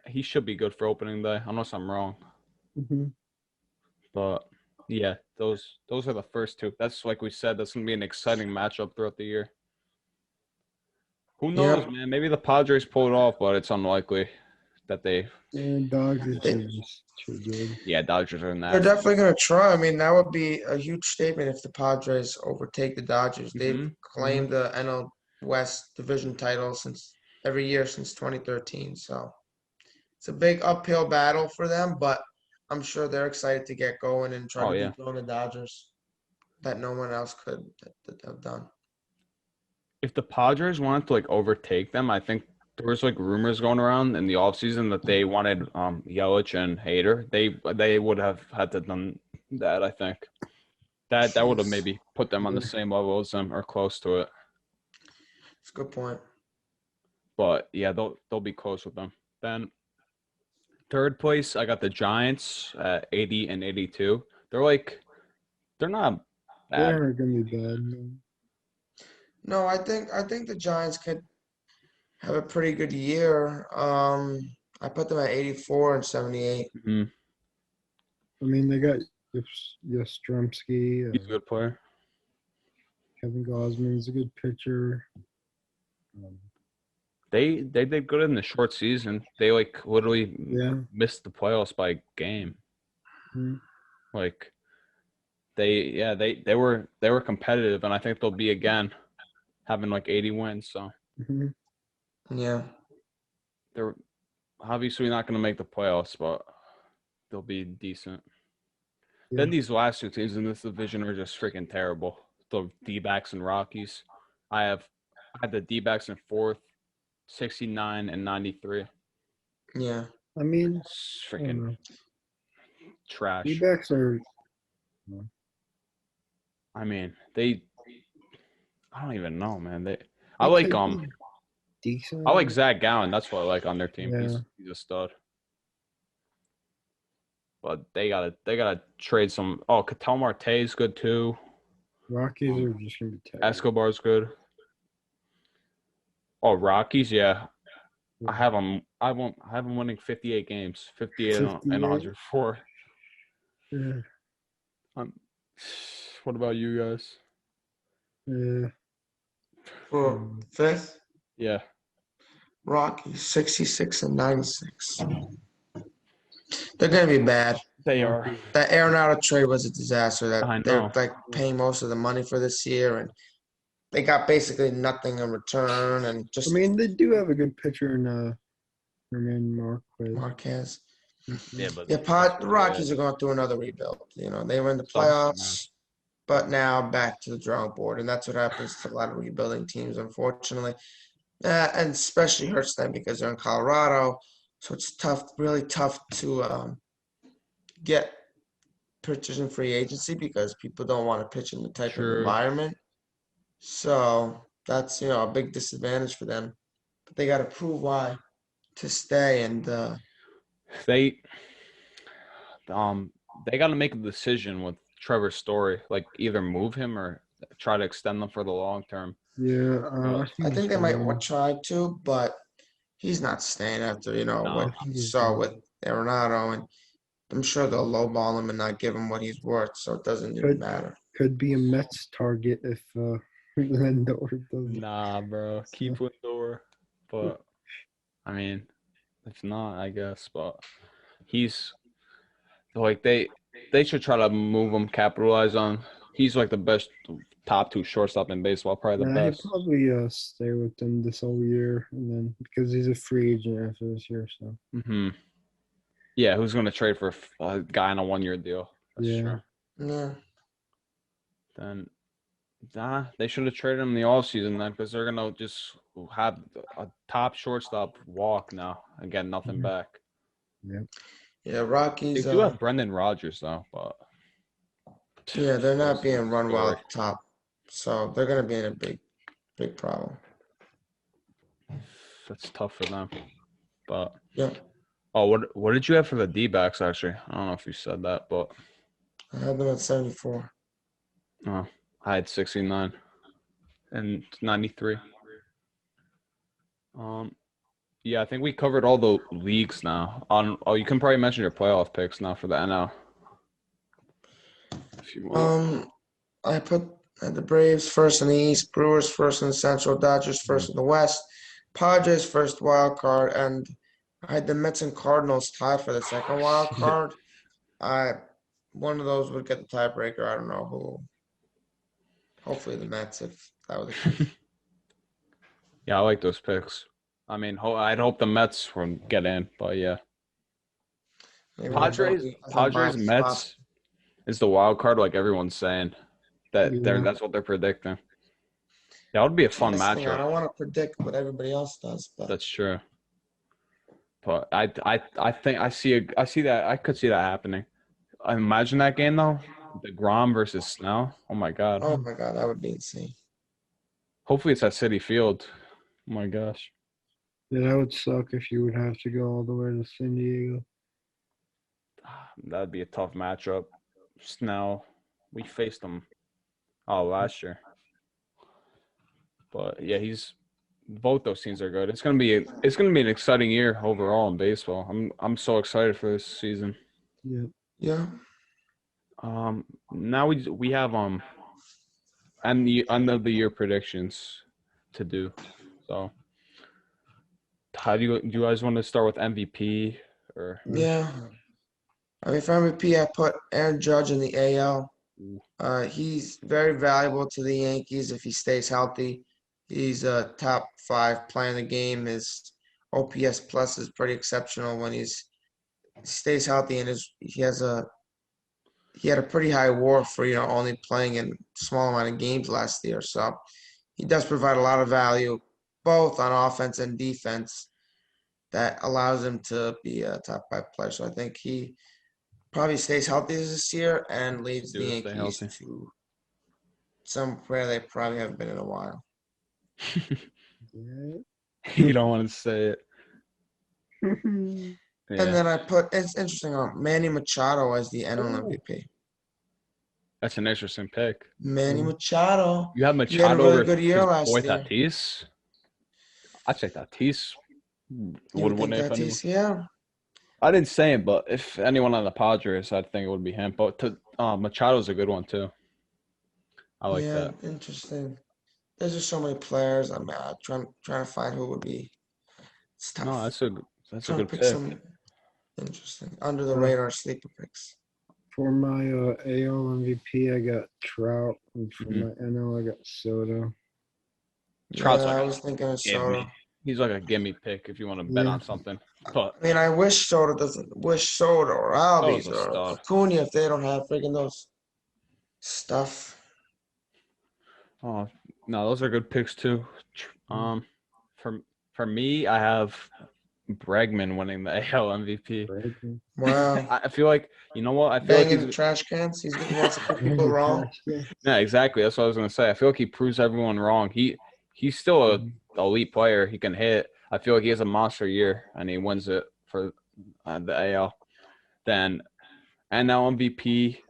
He should be good for opening day, unless I'm wrong. Mm-hmm. But yeah, those are the first two. That's like we said. That's gonna be an exciting matchup throughout the year. Who knows, man? Maybe the Padres pull it off, but it's unlikely that they. And Dodgers are just too good. Yeah, Dodgers are in They're that. definitely going to try. I mean, that would be a huge statement if the Padres overtake the Dodgers. They've Mhm. claimed the NL West division title every year since 2013. So it's a big uphill battle for them, but I'm sure they're excited to get going and try Oh, to yeah. dethrone the Dodgers that no one else could have done. If the Padres wanted to like overtake them, I think there was like rumors going around in the offseason that they wanted Yelich and Hader. They would have had to done that. I think that would have Jeez. maybe put them on the same level as them or close to it. It's a good point. But yeah, they'll be close with them. Then third place, I got the Giants at 80 and 82. They're not They bad. aren't gonna be bad. No. No, I think the Giants could have a pretty good year. I put them at 84 and 78. Mhm. I mean, they got Yastrzemski. He's a good player. Kevin Gosman's a good pitcher. They did good in the short season. They like literally missed the playoffs by a game. Mhm. Like they were competitive, and I think they'll be again, having like 80 wins. So Mhm. Yeah. they're obviously not going to make the playoffs, but they'll be decent. Yeah. Then these last two teams in this division are just freaking terrible. The D-backs and Rockies. I had the D-backs in fourth, 69 and 93. Yeah. I mean, It's I don't freaking know. trash. D-backs are. I mean, I don't even know, man. I they like could be decent. I like Zach Gallen. That's what I like on their team. Yeah. He's a stud. but they gotta trade some. Oh, Ketel Marte's good too. Rockies are just gonna be terrible. Escobar's good. Oh, Rockies, yeah. I have them. I have them winning 58 games, 58 and 58? 104. Yeah. What about you guys? Yeah. For fifth, Yeah, Rockies 66 and 96. They're gonna be bad. they are. That Arenado trade was a disaster. That I they're know. like paying most of the money for this year, and they got basically nothing in return. And just I mean, they do have a good pitcher in Herman Marquez. Marquez. Yeah, but Yeah, the Rockies are going through another rebuild. You know, they were in the So does the playoffs, but now back to the drawing board, and that's what happens to a lot of rebuilding teams, unfortunately. And especially hurts them because they're in Colorado, so it's tough, really tough to get pitchers in free agency because people don't want to pitch in the type of True. environment. So that's a big disadvantage for them. But they got to prove why to stay, and they got to make a decision with Trevor Story, like either move him or try to extend them for the long term. Yeah, I think they might want try to, but he's not staying after what I he think he's saw gone. with Arenado, and I'm sure they'll lowball him and not give him what he's worth, so it doesn't even matter. Could be a Mets target if Lindor doesn't. Nah, bro, keep Lindor. But I mean, if not, I guess. But he's like they should try to move him, capitalize on. He's like the best top two shortstop in baseball, probably the Nah, he'd best. probably stay with them this whole year, and then because he's a free agent after this year, so Yeah, who's going to trade for a guy on a 1-year deal? That's yeah. true. Yeah. Then, they should have traded him in the offseason then because they're going to just have a top shortstop walk now and get nothing back. Yep. Yeah, Rockies. They do have Brendan Rodgers, though, but Yeah, they're not being Story. run well at the top, so they're going to be in a big problem. That's tough for them. But Yeah, oh, what did you have for the D-backs, actually? I don't know if you said that, but I had them at 74. I had 69 and 93. Yeah, I think we covered all the leagues now. You can probably mention your playoff picks now for the NL. If you want. I had the Braves first in the East, Brewers first in the Central, Dodgers first in the West, Padres first wild card, and I had the Mets and Cardinals tied for the second wild card. One of those would get the tiebreaker. I don't know who. Hopefully the Mets, if that were the case. Yeah, I like those picks. I mean, I'd hope the Mets would get in, but yeah. Maybe Padres, Mets is the wild card, like everyone's saying. That's what they're predicting. That would be a fun matchup. I don't want to predict what everybody else does, but That's true. But I think I see that I could see that happening. Imagine that game though, DeGrom versus Snell. Oh my God. oh my God, that would be insane. Hopefully it's at Citi Field. Oh my gosh. Yeah, that would suck if you would have to go all the way to San Diego. That'd be a tough matchup. Snell, we faced him last year. But yeah, both those teams are good. It's gonna be an exciting year overall in baseball. I'm so excited for this season. Yeah. Yeah. Now we have and the end of the year predictions to do. So how do you guys want to start with MVP or? Yeah. I mean, for MVP, I put Aaron Judge in the AL. He's very valuable to the Yankees if he stays healthy. He's a top 5 player in the game. His OPS plus is pretty exceptional when he stays healthy, and he had a pretty high WAR for only playing in a small amount of games last year. So he does provide a lot of value, both on offense and defense, that allows him to be a top 5 player. So I think he probably stays healthy this year and leads the Yankees to somewhere they probably haven't been in a while. Yeah. You don't want to say it. And Yeah, then I put, it's interesting, Manny Machado as the NL Oh. MVP. that's an interesting pick. Manny Mm. Machado. You have He had a Machado really over good year his boy last year. Tatis. I'd say Tatis You would would win think if anyone. Tatis, yeah. I didn't say him, but if anyone on the Padres, I'd think it would be him. But Machado's a good one too. I like Yeah, that. interesting. There's just so many players. I'm trying to find who would be. It's No, tough. that's a Trying to good pick pick. some interesting under the Uh, radar sleeper picks. For my AL MVP, I got Trout, and for Mhm. my NL, I got Soto. Trout's Yeah, like I a was thinking of gimme. Soto. He's like a gimme pick if you want to bet Yeah, on something. But I mean, I wish Soto doesn't. Wish Soto or Soto's Albies a or stud. Acuna if they don't have freaking those stuff. Oh no, those are good picks too. Mm. For for me, I have Bregman winning the AL MVP. Bregman. Wow. I feel like you know what? I feel like Banging he's the trash cans. He wants to prove people And the wrong. trash can. yeah, exactly. That's what I was gonna say. I feel like he proves everyone wrong. He's still a Mhm. elite player. He can hit. I feel like he has a monster year and he wins it for the AL. Then NL MVP.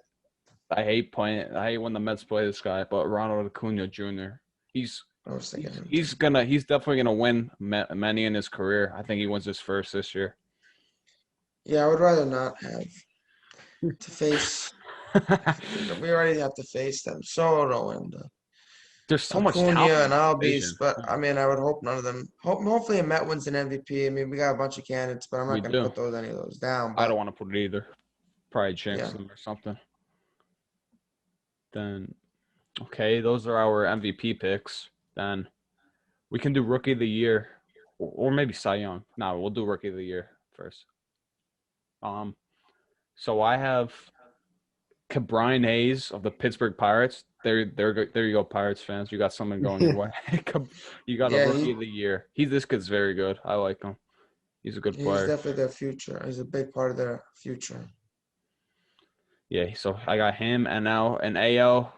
I hate when the Mets play this guy, but Ronald Acuna Jr. He's I was thinking him too. he's definitely gonna win many in his career. I think he wins his first this year. Yeah, I would rather not have to face. We already have to face them, Soto and There's so much talent Acuna in and this Albies. division. But Yeah, I mean, I would hope none of them. Hopefully, a Met wins an MVP. I mean, we got a bunch of candidates, but I'm we not going to do. put any of those down. I don't But want to put it either. Probably jinx yeah, them or something. Then okay, those are our MVP picks. Then we can do Rookie of the Year, or maybe Cy Young. No, we'll do Rookie of the Year first. Um, so I have Brian Hayes of the Pittsburgh Pirates. There you go, Pirates fans. You got something going your way. You got a yeah, Rookie of the Year. This kid's very good. I like him. He's a good he's player. definitely their future. He's a big part of their future. Yeah, so I got him, and now an AL,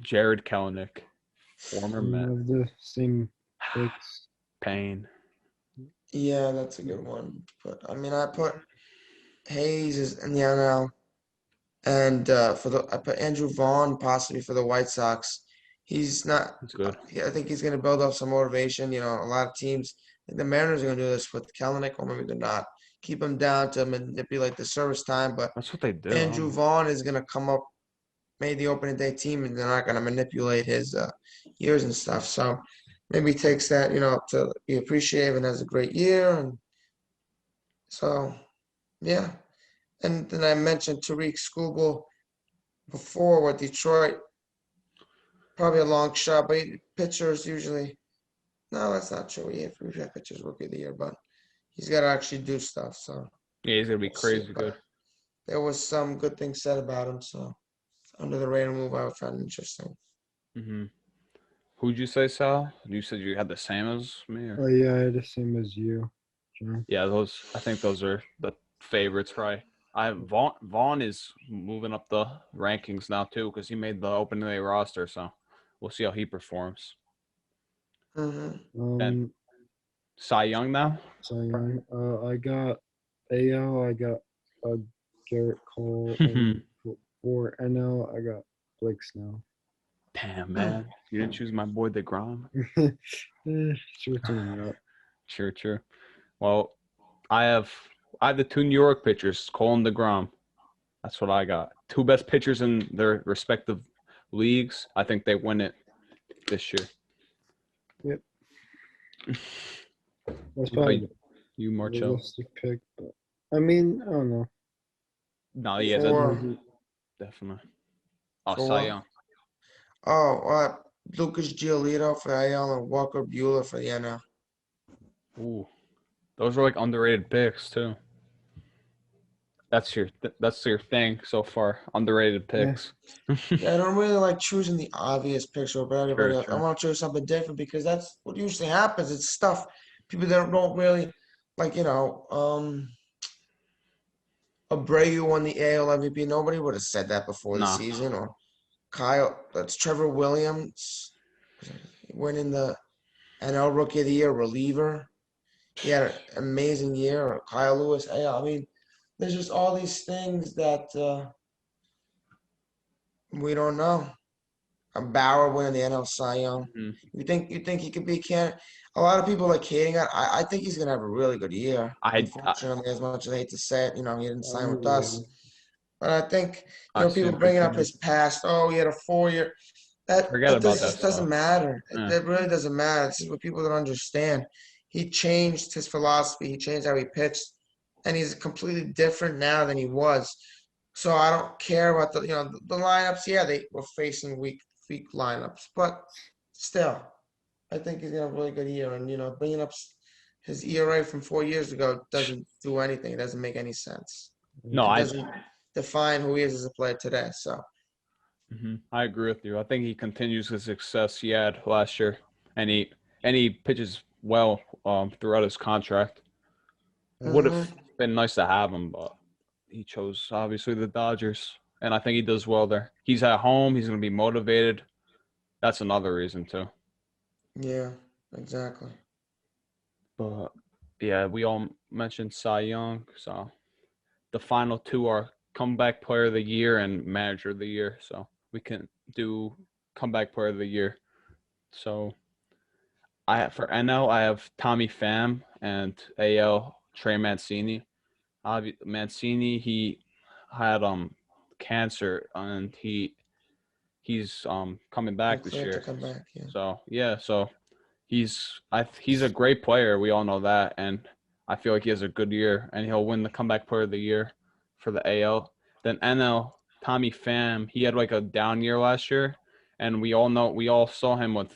Jared Kelenic, former We Met. have the same picks. Pain. Yeah, that's a good one. But I mean, I put Hayes is in the NL, and I put Andrew Vaughn possibly for the White Sox. He's not. He's good. I think he's going to build up some motivation. You know, a lot of teams. I think the Mariners are going to do this with Kelenic, or maybe they're not. Keep him down to manipulate the service time, but That's what they do. Andrew Vaughn is going to come up, made the opening day team, and they're not going to manipulate his years and stuff. So maybe he takes that, to be appreciative and has a great year. And so, yeah. And then I mentioned Tariq Skubal before with Detroit. Probably a long shot, but pitchers usually. No, that's not true. We've had pitchers rookie of the year, but he's got to actually do stuff. So Yeah, he's gonna be we'll see. crazy But good. there was some good things said about him. So under the radar move, I found interesting. Hmm Who'd you say, Sal? You said you had the same as me, or? Oh yeah, I had the same as you, John. Yeah, those. I think those are the favorites, right? Vaughn is moving up the rankings now too because he made the opening day roster. So we'll see how he performs. Hmm And Um, Cy Young now. so young. I got AL. I got Garrett Cole, and for NL, I got Blake Snell. Damn, man. You didn't choose my boy DeGrom. Switching it up. Sure. Well, I have the two New York pitchers, Cole and DeGrom. That's what I got. Two best pitchers in their respective leagues. I think they win it this year. Yep, that's What probably about you, the Marcello? realistic pick, but I mean, I don't know. No, yeah, that's For definitely. Oh, for Cy what? Young. Oh, Lucas Giolito for AL and Walker Bueller for the NL. Ooh, those are like underrated picks too. That's your thing so far. Underrated Yeah, picks. Yeah, I don't really like choosing the obvious picture, but everybody else. I Sure. want to choose something different because that's what usually happens. It's stuff people that don't really like. Abreu won the AL MVP. Nobody would have said that before the Nah. season. Or Kyle, that's Trevor Williams winning the NL Rookie of the Year reliever. he had an amazing year, or Kyle Lewis. I mean, there's just all these things that we don't know. A Bauer winning the NL Cy Young. Mhm. You think he could be can? A lot of people like hating on. I think he's gonna have a really good year. I Unfortunately, as much as I hate to say it, he didn't sign with us. Yeah. But I think I see people him bringing up continue. his past. Oh, he had a 4 year. Forget That about does, that just doesn't stuff. matter. Yeah. It really doesn't matter. This is what people don't understand. He changed his philosophy. He changed how he pitched, and he's completely different now than he was. So I don't care about the lineups. Yeah, they were facing weak lineups, but still, I think he's gonna have a really good year. And bringing up his ERA from 4 years ago doesn't do anything. It doesn't make any sense. No, It I doesn't define who he is as a player today. So I agree with you. I think he continues the success he had last year, and he pitches well throughout his contract. Would have mhm. been nice to have him, but he chose obviously the Dodgers, and I think he does well there. He's at home. He's going to be motivated. That's another reason too. Yeah, exactly. But yeah, we all mentioned Cy Young, so the final two are comeback player of the year and manager of the year. So we can do comeback player of the year. So for NL I have Tommy Pham and AL Trey Mancini. Mancini, he had cancer and he's coming Been back this cleared to year. come back. Yeah. So yeah, so he's a great player. We all know that, and I feel like he has a good year, and he'll win the comeback player of the year for the AL. Then NL, Tommy Pham, he had like a down year last year, and we all saw him with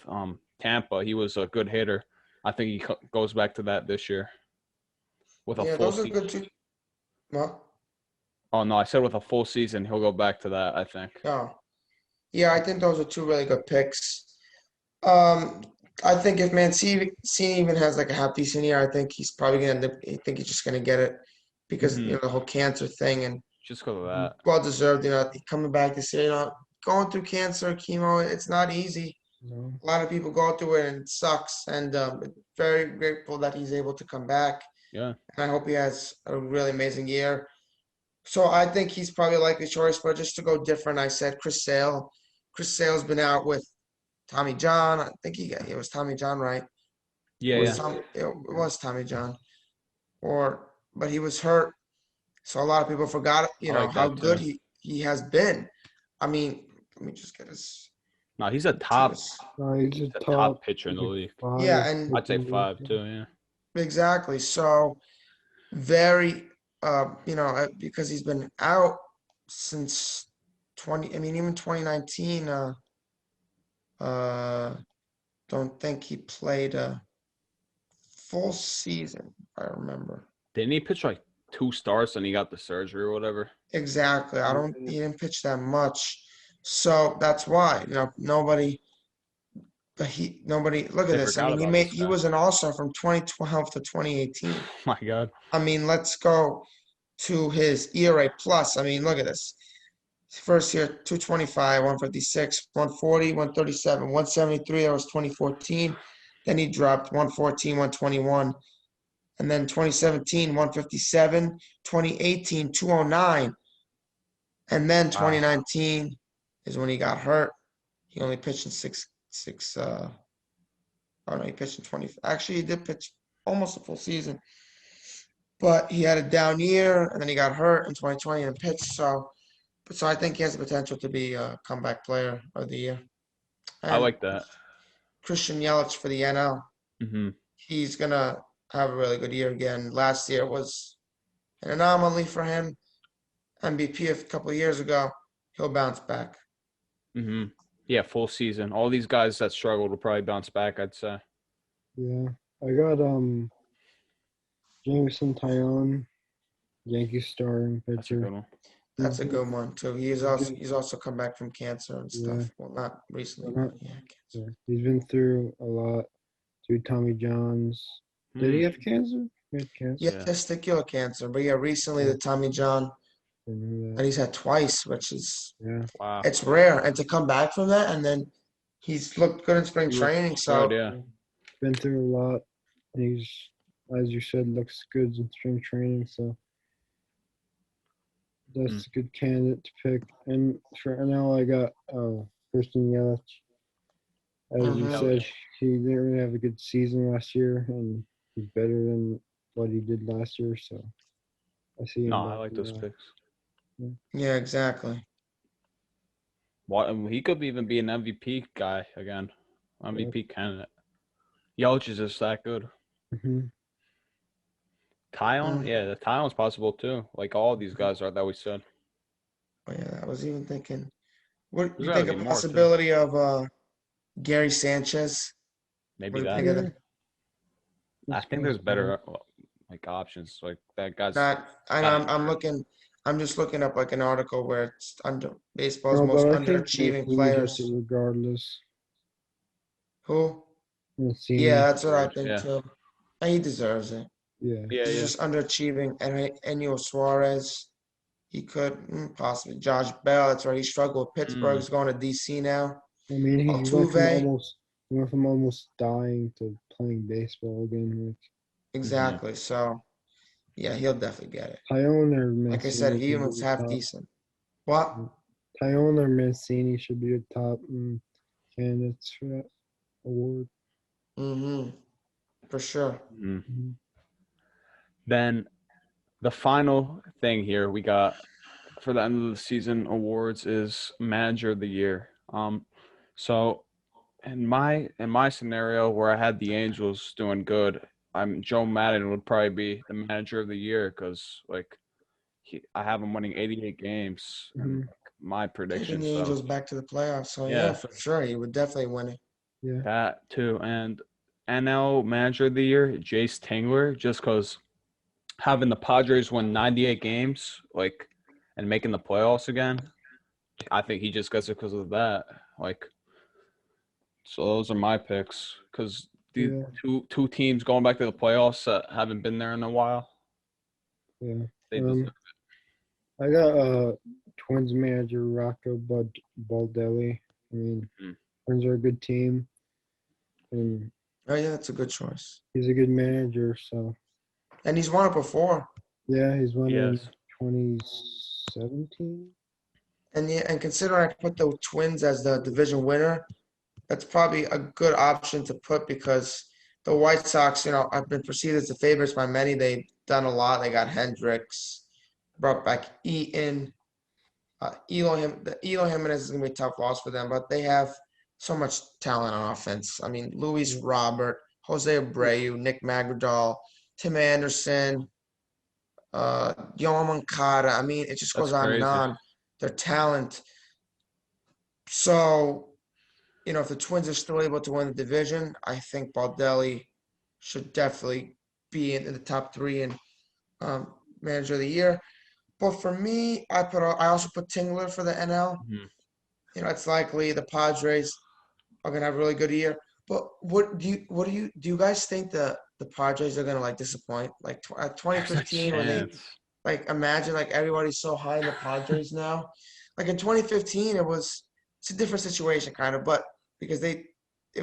Tampa. He was a good hitter. I think he goes back to that this year with a Yeah, full those are season. good too. Well, Oh no, I said with a full season, he'll go back to that. I think. no. Yeah, I think those are two really good picks. Um, I think if Mancini even has like a half decent year, I think he's probably gonna end up. I think he's just gonna get it because Mm-hmm. the whole cancer thing and Just because of that. well deserved. Coming back this year. Going through cancer, chemo, it's not easy. No. A lot of people go through it and it sucks. And very grateful that he's able to come back. Yeah. And I hope he has a really amazing year. So I think he's probably a likely choice, but just to go different, I said Chris Sale. Chris Sale's been out with Tommy John. I think it was Tommy John, right? Yeah. It was Yeah. it was Tommy John. But he was hurt. So a lot of people forgot, I like how that good too. he has been. I mean, let me just get his No, he's a to top his No, he's a the top top pitcher in the like, league. five yeah, and I'd say pitching 5 dude. too. Yeah. exactly. So very because he's been out since 20 I mean even 2019 uh don't think he played a full season if I remember. Didn't he pitch like 2 starts and he got the surgery or whatever? Exactly. I don't Yeah. he didn't pitch that much. So that's why, nobody but he nobody look at They this. I forgot mean, about this he guy. was an all-star from 2012 to 2018. Oh my God. I mean, let's go to his ERA plus. I mean, look at this. First year, 225, 156, 140, 137, 173. That was 2014. Then he dropped 114, 121. And then 2017, 157. 2018, 209. And then Wow. 2019 is when he got hurt. He only pitched in oh no, he pitched in 20. Actually, he did pitch almost a full season. But he had a down year and then he got hurt in 2020 and pitched. So I think he has the potential to be a comeback player of the year. I And like that. Christian Yelich for the NL. Hmm. He's gonna have a really good year again. Last year was an anomaly for him. MVP a couple of years ago. He'll bounce back. Hmm. Yeah, full season. All these guys that struggled will probably bounce back, I'd say. Yeah. I got Jameson Tyone, Yankee starting That's a good pitcher. one. That's He's a been good one too. good. He's also come back from cancer and Yeah. stuff. Well, not recently, But but not, yeah, cancer. yeah. He's been through a lot. Through Tommy Johns. Did he Mm, have cancer? He had Yeah, cancer. yeah. testicular cancer. But yeah, recently Yeah. the Tommy John I remember that that. he's had twice, which is Yeah. Wow. it's rare. And to come back from that and then he's looked good in spring He looked training. good, So yeah. Been through a lot. He's as you said, looks good in spring training. So that's a good candidate to pick. And for NL, I got Christian Yelich. As you Mhm. said, he didn't really have a good season last year, and he's better than what he did last year. So I see him No, I back like in those the picks. Yeah, exactly. He could even be an MVP guy again, MVP candidate. Yelich is just that good. Mhm. Tyon, Mm. yeah, the Tyon's possible too. Like all these guys are that we said. Oh, yeah, I was even thinking. What There's you got to think be a more too. possibility of Gary Sanchez? What Maybe do you that. think of Yeah, that? I that's think there's possible. better like options. Like that guy's Not, I know got I'm injured. looking. I'm just looking up like an article where it's under baseball's No, most but I think underachieving Mancini gets it players. regardless. Who? Yeah, Mancini, that's what I think Yeah, too. And he deserves it. yeah. yeah, He's yeah. just underachieving. And Enio Suarez, he could possibly. Josh Bell, that's right. He struggled with Pittsburgh. Mm, He's going to DC now. I mean, Altuve, he went from almost dying to playing baseball again. Like hmm exactly. So yeah, he'll definitely get it. Tyone or Like I said, Mancini he should be was the half top. decent. What? Tyone or Mancini should be the top candidates for that award. Mm-hmm. For sure. hmm Mhm. Then the final thing here we got for the end of the season awards is Manager of the Year. So in my scenario where I had the Angels doing good, Joe Madden would probably be the Manager of the Year because like I have him winning 88 games and Mhm. like, my Taking prediction. the So Angels back to the playoffs. So yeah, yeah, for sure, he would definitely win it. Yeah. that too. And NL Manager of the Year, Jace Tingler, just because having the Padres win 98 games, like, and making the playoffs again, I think he just gets it because of that. Like, so those are my picks because the Yeah. two teams going back to the playoffs that haven't been there in a while, Yeah. they deserve. I got Twins manager Rocco Baldelli. I mean, Mm. Twins are a good team, and Oh yeah, that's a good choice. he's a good manager. So And he's won it before. yeah, he's won in Yes. 2017. And yeah, and considering I put the Twins as the division winner, that's probably a good option to put because the White Sox, have been perceived as the favorites by many. They've done a lot. They got Hendricks, brought back Eaton. Eloy Jimenez is going to be a tough loss for them, but they have so much talent on offense. I mean, Luis Yeah. Robert, Jose Abreu, Nick Magradal, Tim Anderson, Yoan Moncada. I mean, it just That's goes on and crazy. on. Their talent. So, if the Twins are still able to win the division, I think Baldelli should definitely be in the top three in manager of the year. But for me, I also put Tingler for the NL. Mhm. It's likely the Padres are gonna have a really good year. But do you guys think the Padres are gonna like disappoint? Like There's a 2015 when they chance. like imagine like everybody's so high in the Padres now. Like in 2015 it's a different situation kind of, but because it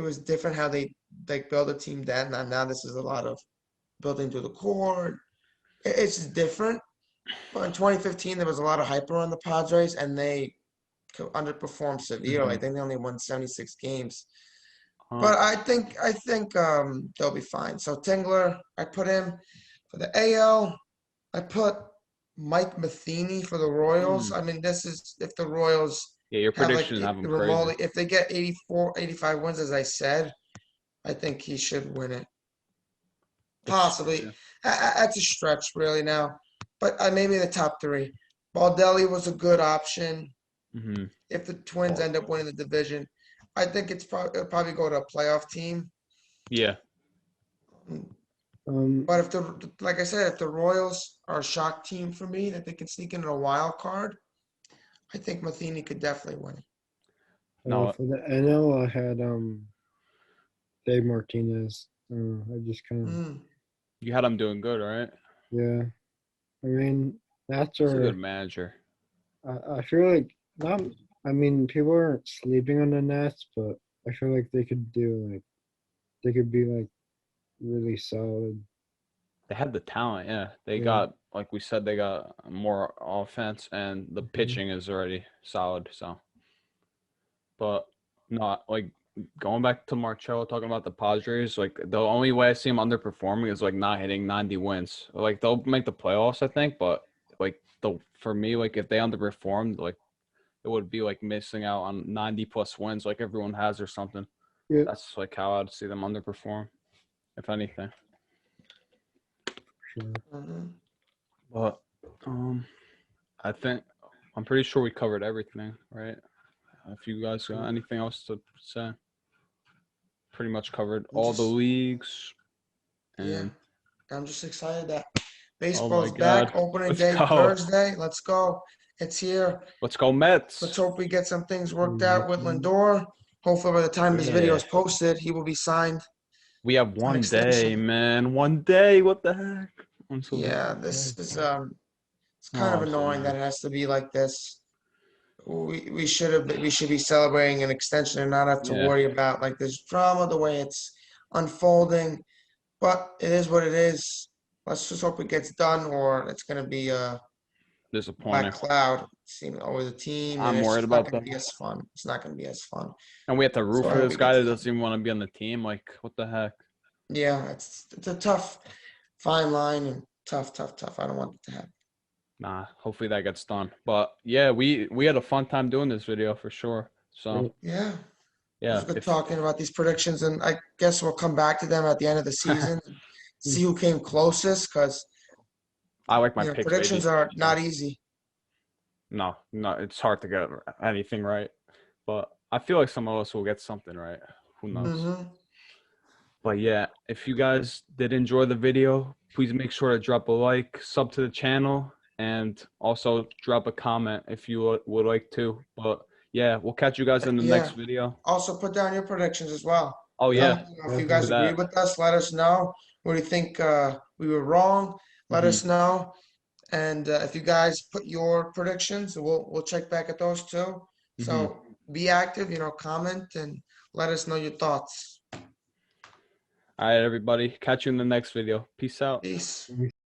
was different how they like build a team then. And now this is a lot of building to the core. It's different. But in 2015 there was a lot of hype around the Padres and they underperformed severely. I hmm think they only won 76 games. Uh, But I think they'll be fine. So Tingler, I put him for the AL. I put Mike Matheny for the Royals. hmm. I mean, this is if the Royals Yeah, your have like predictions have them crazy. remotely, if they get 84, 85 wins, as I said, I think he should win it. It's Possibly. yeah. That's a stretch, really, now. But maybe the top three. Baldelli was a good option hmm if the Twins Well, end up winning the division. I think it'll probably go to a playoff team. yeah. Um, But like I said, if the Royals are a shock team for me that they can sneak into a wild card, I think Matheny could definitely win it. No, for the NL, I had Dave Martinez. I just kind of Mm. you had them doing good, right? yeah. I mean, that's He's a good our. manager. I feel like not. I mean, people aren't sleeping on the Nats, but I feel like they could be like really solid. They had the talent, yeah. They Yeah. got, like we said, they got more offense, and the Mhm. pitching is already solid. So, but not like going back to Marcello talking about the Padres. Like the only way I see them underperforming is like not hitting 90 wins. Like they'll make the playoffs, I think, but like for me, like if they underperformed, like it would be like missing out on 90 plus wins, like everyone has or something. Yeah. That's like how I'd see them underperform, if anything. Sure. Mhm. But I think I'm pretty sure we covered everything, right? If you guys got anything else to say, pretty much covered all the leagues. Yeah, And I'm just excited that oh my baseball's back. God, Opening let's day go, Thursday. Let's go. It's here. let's go Let's Mets. hope we get some things worked out with Mhm. Lindor. Hopefully, by the time this video Yeah, is posted, he will be signed we have an one day, extension. man. One day. What the heck? I'm so Yeah, Yeah. this is it's kind oh, of I'm so annoying that mad. it has to be like this. We should be celebrating an extension and not have to Yeah, worry about like this drama the way it's unfolding. But it is what it is. Let's just hope it gets done, or it's gonna be a black disappointing. cloud seen over the team, and I'm it's worried just not about gonna that. be as fun. It's not gonna be as fun. And we have to root So I for hope this it guy gets that done. doesn't even want to be on the team. Like, what the heck? Yeah, it's a tough, fine line and tough. I don't want it to happen. Nah, hopefully that gets done. But yeah, we had a fun time doing this video for sure. So Yeah, it was yeah, good if talking about these predictions, and I guess we'll come back to them at the end of the season and see who came closest, because I like my picks, predictions baby. are So not easy. no, it's hard to get anything right. But I feel like some of us will get something right. Who knows? Hmm. But yeah, if you guys did enjoy the video, please make sure to drop a like, sub to the channel, and also drop a comment if you would like to. But yeah, we'll catch you guys in the next Yeah. video. Also, put down your predictions as well. Oh yeah, If you do guys agree that. with us, let us know. What do you think we were wrong? Let Hmm. us know. And if you guys put your predictions, we'll check back at those too. Hmm. So be active, comment and let us know your thoughts. All right, everybody. Catch you in the next video. Peace out. Peace. Mhm.